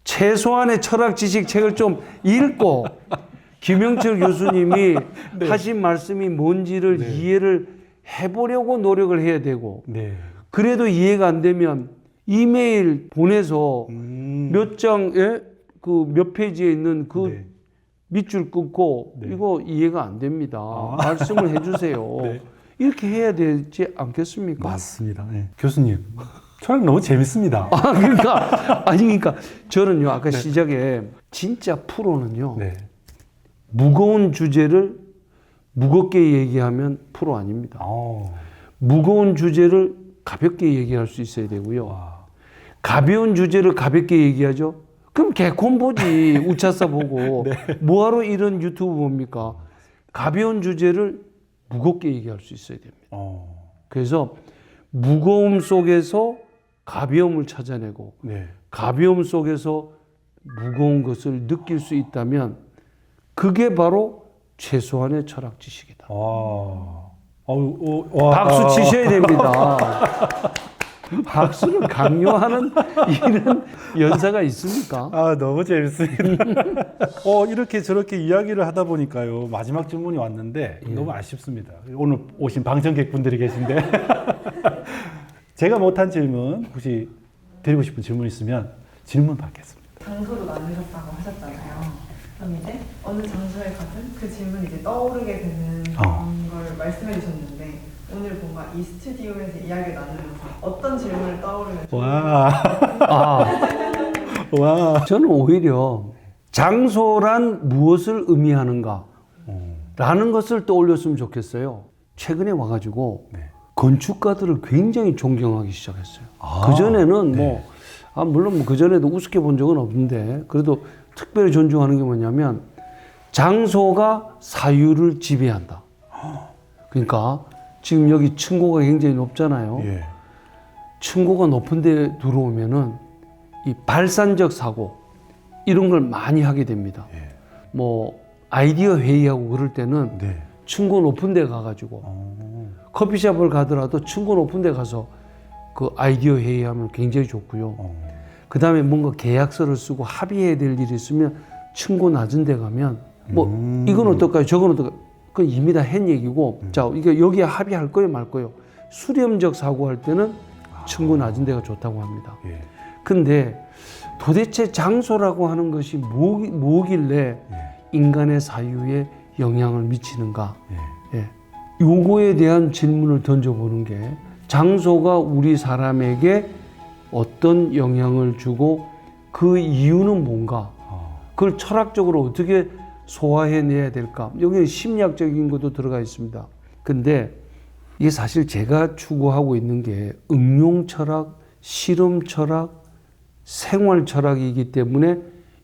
최소한의 철학 지식 책을 좀 읽고 김영철 교수님이 하신 말씀이 뭔지를 이해를 해보려고 노력을 해야 되고 그래도 이해가 안 되면 이메일 보내서 몇 장에 그 몇 페이지에 있는 그 밑줄 끊고 이거 이해가 안 됩니다. 말씀을 해주세요. 이렇게 해야 되지 않겠습니까?
맞습니다. 교수님, 철학 너무 재밌습니다.
그러니까 저는요 아까 시작에 진짜 프로는요 무거운 주제를 무겁게 얘기하면 프로 아닙니다. 무거운 주제를 가볍게 얘기할 수 있어야 되고요.
와.
가벼운 주제를 가볍게 얘기하죠. 그럼 개콘 보지. 우차사 보고. 뭐하러 이런 유튜브 봅니까? 가벼운 주제를 무겁게 얘기할 수 있어야 됩니다. 그래서 무거움 속에서 가벼움을 찾아내고
네.
가벼움 속에서 무거운 것을 느낄 수 있다면 그게 바로 최소한의 철학 지식이다.
와.
박수 치셔야 됩니다. 박수를 강요하는 이런 연사가 있습니까?
아, 너무 재밌습니다. 이렇게 저렇게 이야기를 하다 보니까요. 마지막 질문이 왔는데 너무 아쉽습니다. 오늘 오신 방청객분들이 계신데 제가 못한 질문 혹시 드리고 싶은 질문 있으면 질문 받겠습니다.
장소로 나누셨다고 하셨잖아요. 그럼 이제 어느 장소에 가든 그 질문이 이제 떠오르게 되는 걸 말씀해 주셨는데 오늘 뭔가 이 스튜디오에서 이야기를 나누면서 어떤 질문을 떠오르면
와. 와.
저는 오히려 장소란 무엇을 의미하는가 라는 것을 떠올렸으면 좋겠어요. 최근에 와가지고
네.
건축가들을 굉장히 존경하기 시작했어요. 그전에는 물론 그전에도 우습게 본 적은 없는데 그래도 특별히 존중하는 게 뭐냐면 장소가 사유를 지배한다. 그러니까 지금 여기 층고가 굉장히 높잖아요.
예.
층고가 높은 데 들어오면은 이 발산적 사고 이런 걸 많이 하게 됩니다.
예.
뭐 아이디어 회의하고 그럴 때는
네.
층고 높은 데 가가지고 커피숍을 가더라도 층고 높은 데 가서 그 아이디어 회의하면 굉장히 좋고요. 그 다음에 뭔가 계약서를 쓰고 합의해야 될 일이 있으면 층고 낮은 데 가면 뭐 이건 어떨까요? 저건 어떨까요? 그건 이미 다 한 얘기고 자 이게 여기에 합의할 거예요 말 거예요. 수렴적 사고할 때는 층고 낮은 데가 좋다고 합니다.
예.
근데 도대체 장소라고 하는 것이 뭐길래 인간의 사유에 영향을 미치는가? 예. 요거에 대한 질문을 던져보는 게 장소가 우리 사람에게 어떤 영향을 주고 그 이유는 뭔가? 그걸 철학적으로 어떻게 소화해내야 될까? 여기 심리학적인 것도 들어가 있습니다. 근데 이게 사실 제가 추구하고 있는 게 응용 철학, 실험 철학, 생활 철학이기 때문에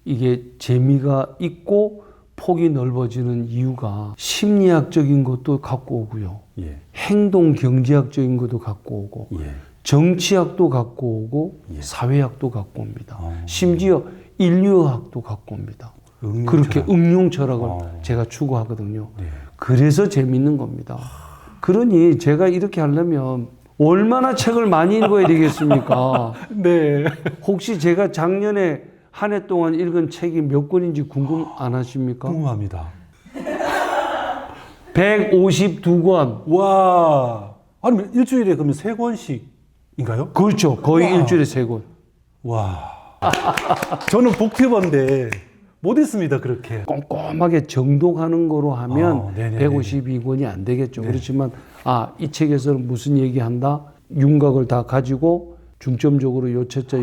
이게 재미가 있고 폭이 넓어지는 이유가 심리학적인 것도 갖고 오고요.
예.
행동 경제학적인 것도 갖고 오고
예.
정치학도 갖고 오고 사회학도 갖고 옵니다. 심지어 인류학도 갖고 옵니다. 그렇게 응용 철학을 제가 추구하거든요.
네.
그래서 재밌는 겁니다. 그러니 제가 이렇게 하려면 얼마나 책을 많이 읽어야 되겠습니까?
네.
혹시 제가 작년에 한 해 동안 읽은 책이 몇 권인지 궁금 안 하십니까?
궁금합니다.
152권.
와. 아니 일주일에 그러면 3권씩인가요?
그렇죠. 거의
와.
일주일에 3권.
와. 저는 북튜버인데 못 읽습니다, 그렇게.
꼼꼼하게 정독하는 거로 하면
네네네네.
152권이 안 되겠죠. 그렇지만 이 책에서는 무슨 얘기한다? 윤곽을 다 가지고 중점적으로 요체자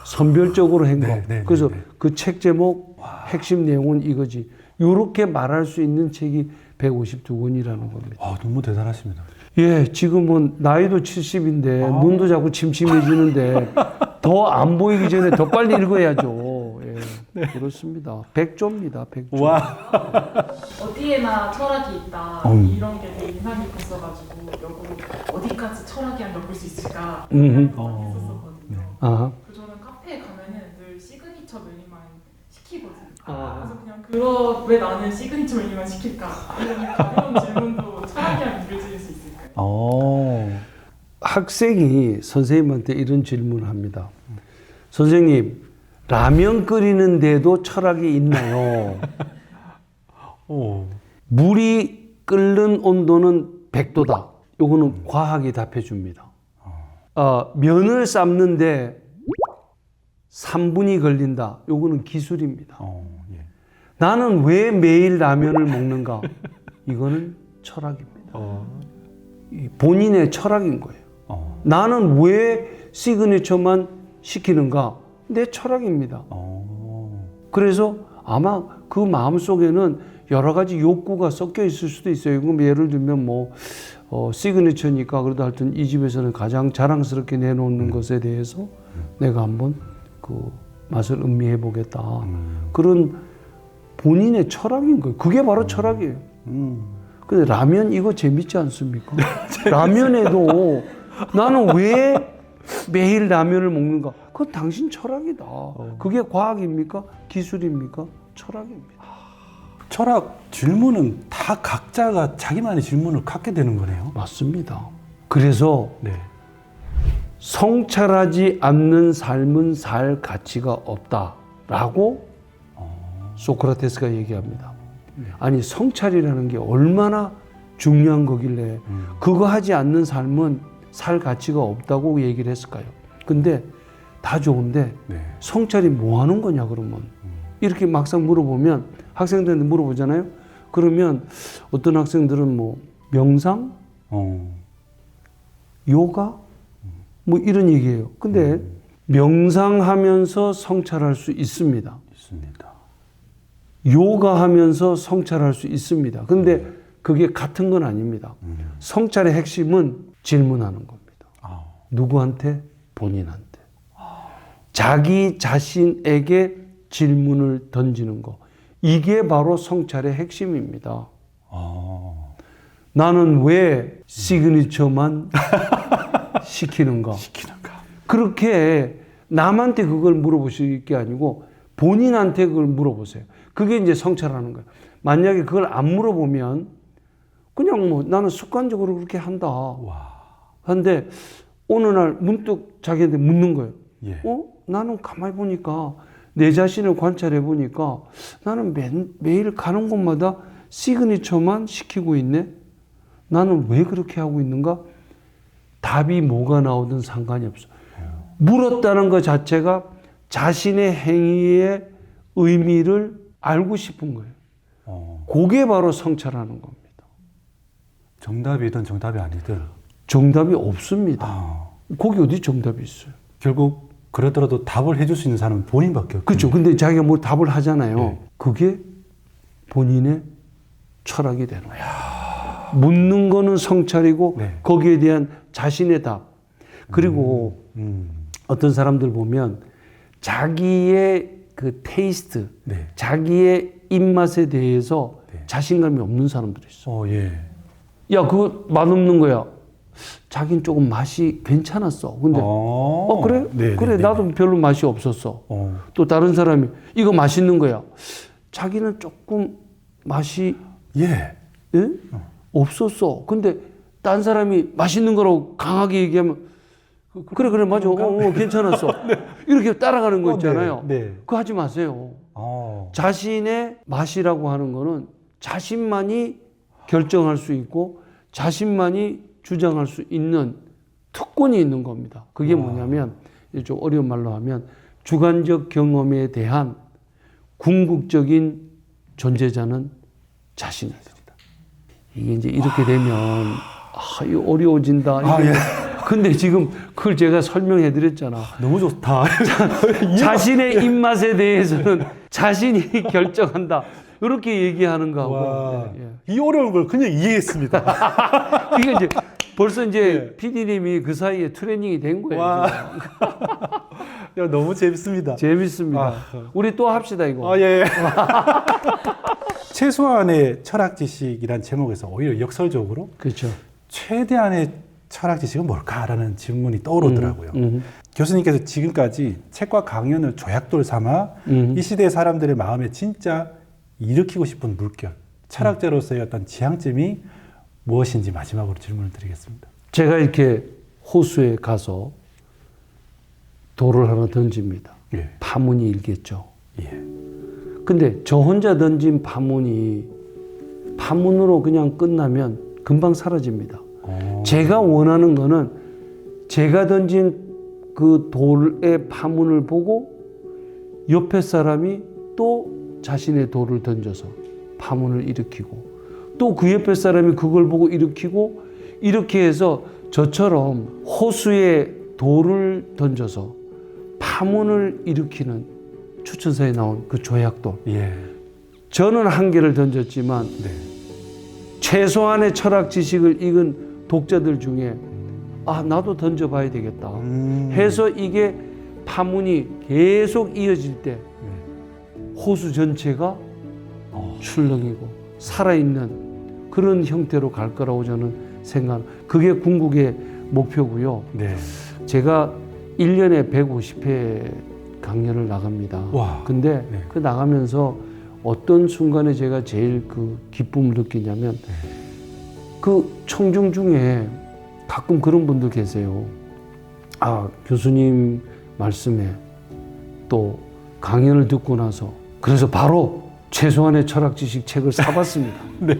선별적으로 한 거.
네네네네.
그래서 그 책 제목 핵심 내용은 이거지. 이렇게 말할 수 있는 책이 152권이라는 겁니다.
너무 대단하십니다.
예, 지금은 나이도 70인데 눈도 자꾸 침침해지는데 더 안 보이기 전에 더 빨리 읽어야죠. 예, 그렇습니다. 100조입니다. 100조.
와.
어디에나 철학이 있다 이런 게 되게 인상 깊었어가지고 역으로 어디까지 철학이 안 엮을 수 있을까 했었거든요.
아하.
저는 카페에 가면은 늘 시그니처 메뉴만 시키거든요. 그래서 그냥 왜 나는 시그니처 메뉴만 시킬까 이런 가벼운 질문도 철학이랑 이어질 수 있을까요?
학생이 선생님한테 이런 질문을 합니다. 선생님, 라면 끓이는데도 철학이 있나요? 물이 끓는 온도는 100도다. 요거는 과학이 답해 줍니다. 면을 삶는데 3분이 걸린다. 요거는 기술입니다.
예.
나는 왜 매일 라면을 먹는가? 이거는 철학입니다. 본인의 철학인 거예요. 나는 왜 시그니처만 시키는가? 내 철학입니다. 그래서 아마 그 마음속에는 여러 가지 욕구가 섞여 있을 수도 있어요. 그럼 예를 들면 뭐 시그니처니까 그래도 하여튼 이 집에서는 가장 자랑스럽게 내놓는 것에 대해서 내가 한번 그 맛을 음미해 보겠다. 그런 본인의 철학인 거예요. 그게 바로 철학이에요. 근데 라면 이거 재밌지 않습니까? 라면에도 나는 왜 매일 라면을 먹는가? 그건 당신 철학이다. 그게 과학입니까? 기술입니까? 철학입니다.
철학 질문은 다 각자가 자기만의 질문을 갖게 되는 거네요.
맞습니다. 그래서
네.
성찰하지 않는 삶은 살 가치가 없다라고 소크라테스가 얘기합니다. 아니 성찰이라는 게 얼마나 중요한 거길래 그거 하지 않는 삶은 살 가치가 없다고 얘기를 했을까요? 근데 다 좋은데
네.
성찰이 뭐 하는 거냐 그러면 이렇게 막상 물어보면 학생들한테 물어보잖아요. 그러면 어떤 학생들은 뭐 명상, 요가 뭐 이런 얘기예요. 근데 명상하면서 성찰할 수 있습니다.
있습니다.
요가하면서 성찰할 수 있습니다. 근데 그게 같은 건 아닙니다. 성찰의 핵심은 질문하는 겁니다. 누구한테? 본인한테. 자기 자신에게 질문을 던지는 거. 이게 바로 성찰의 핵심입니다. 나는 왜 시그니처만 시키는가? 그렇게 남한테 그걸 물어보실 게 아니고 본인한테 그걸 물어보세요. 그게 이제 성찰하는 거예요. 만약에 그걸 안 물어보면 그냥 뭐 나는 습관적으로 그렇게 한다. 그런데 어느 날 문득 자기한테 묻는 거예요.
예.
나는 가만히 보니까 내 자신을 관찰해 보니까 나는 매일 가는 곳마다 시그니처만 시키고 있네. 나는 왜 그렇게 하고 있는가? 답이 뭐가 나오든 상관이 없어. 물었다는 것 자체가 자신의 행위의 의미를 알고 싶은 거예요. 그게 바로 성찰하는 겁니다.
정답이든 정답이 아니든
정답이 없습니다. 거기 어디 정답이 있어요?
결국 그러더라도 답을 해줄 수 있는 사람은 본인밖에 없죠.
그렇죠. 근데 자기가 뭐 답을 하잖아요.
네.
그게 본인의 철학이 되는 거예요. 묻는 거는 성찰이고
네.
거기에 대한 자신의 답. 그리고 어떤 사람들 보면 자기의 그 테이스트,
네.
자기의 입맛에 대해서
네.
자신감이 없는 사람들이 있어.
예.
야, 그거 맛없는 거야. 자기는 조금 맛이 괜찮았어. 근데 그래?
네,
그래,
네,
나도 별로 맛이 없었어. 또 다른 사람이 이거 맛있는 거야. 자기는 조금 맛이
예.
예? 없었어. 근데 딴 사람이 맛있는 거라고 강하게 얘기하면 그래 맞아. 괜찮았어. 네. 이렇게 따라가는 거 있잖아요.
네.
그거 하지 마세요. 자신의 맛이라고 하는 거는 자신만이 결정할 수 있고 자신만이 주장할 수 있는 특권이 있는 겁니다. 그게 뭐냐면 좀 어려운 말로 하면 주관적 경험에 대한 궁극적인 존재자는 자신이다. 이게 이제 이렇게 되면 이거 어려워진다.
예.
근데 지금 그걸 제가 설명해 드렸잖아.
너무 좋다.
자신의 입맛에 대해서는 자신이 결정한다. 이렇게 얘기하는 거하고.
이 어려운 걸 그냥 이해했습니다.
이게 이제 벌써 이제 PD님이 그 사이에 트레이닝이 된 거예요.
야, 너무 재밌습니다.
재밌습니다. 우리 또 합시다 이거.
예. 최소한의 철학 지식이란 제목에서 오히려 역설적으로
그렇죠.
최대한의 철학 지식은 뭘까라는 질문이 떠오르더라고요. 교수님께서 지금까지 책과 강연을 조약돌 삼아 이 시대의 사람들의 마음에 진짜 일으키고 싶은 물결, 철학자로서의 어떤 지향점이 무엇인지 마지막으로 질문을 드리겠습니다.
제가 이렇게 호수에 가서 돌을 하나 던집니다.
예.
파문이 일겠죠.
예.
근데 저 혼자 던진 파문이 파문으로 그냥 끝나면 금방 사라집니다. 제가 원하는 거는 제가 던진 그 돌의 파문을 보고 옆에 사람이 또 자신의 돌을 던져서 파문을 일으키고 또 그 옆에 사람이 그걸 보고 일으키고 이렇게 해서 저처럼 호수에 돌을 던져서 파문을 일으키는 추천서에 나온 그 조약돌.
예.
저는 한계를 던졌지만
네.
최소한의 철학 지식을 읽은 독자들 중에 아 나도 던져봐야 되겠다 해서 이게 파문이 계속 이어질 때 호수 전체가 출렁이고 살아있는 그런 형태로 갈 거라고 저는 생각. 그게 궁극의 목표고요.
네.
제가 1년에 150회 강연을 나갑니다.
와.
근데
네.
그 나가면서 어떤 순간에 제가 제일 그 기쁨을 느끼냐면 그 청중 중에 가끔 그런 분들 계세요. 아, 교수님 말씀에 또 강연을 듣고 나서 그래서 바로 최소한의 철학 지식 책을 사봤습니다.
네.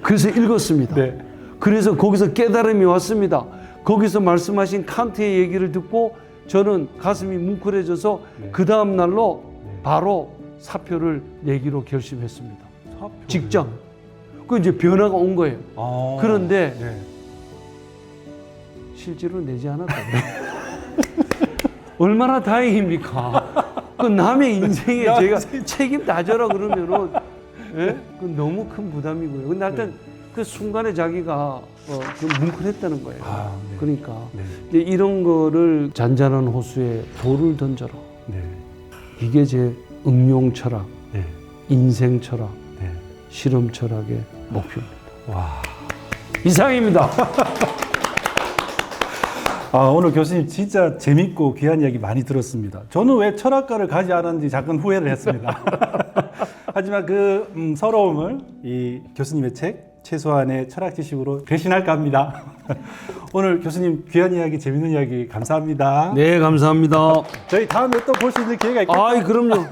그래서 읽었습니다.
네.
그래서 거기서 깨달음이 왔습니다. 거기서 말씀하신 칸트의 얘기를 듣고 저는 가슴이 뭉클해져서
네.
그 다음 날로 바로 사표를 내기로 결심했습니다. 직장. 그 이제 변화가 온 거예요.
아.
그런데
네.
실제로 내지 않았거든요. 얼마나 다행입니까? 그 남의 인생에 제가 책임 다져라 그러면은 예? 그 너무 큰 부담이고요. 근데 하여튼 그 순간에 자기가 좀 뭉클했다는 거예요.
아, 네.
그러니까
네.
이제 이런 거를 잔잔한 호수에 돌을 던져라.
네.
이게 제 응용 철학,
네.
인생 철학,
네.
실험 철학의 목표입니다.
와.
이상입니다.
아, 오늘 교수님 진짜 재밌고 귀한 이야기 많이 들었습니다. 저는 왜 철학과를 가지 않았는지 잠깐 후회를 했습니다. 하지만 그 서러움을 이 교수님의 책 최소한의 철학 지식으로 대신할까 합니다. 오늘 교수님 귀한 이야기, 재밌는 이야기 감사합니다.
네, 감사합니다.
저희 다음에 또 볼 수 있는 기회가 있겠죠?
아이, 그럼요.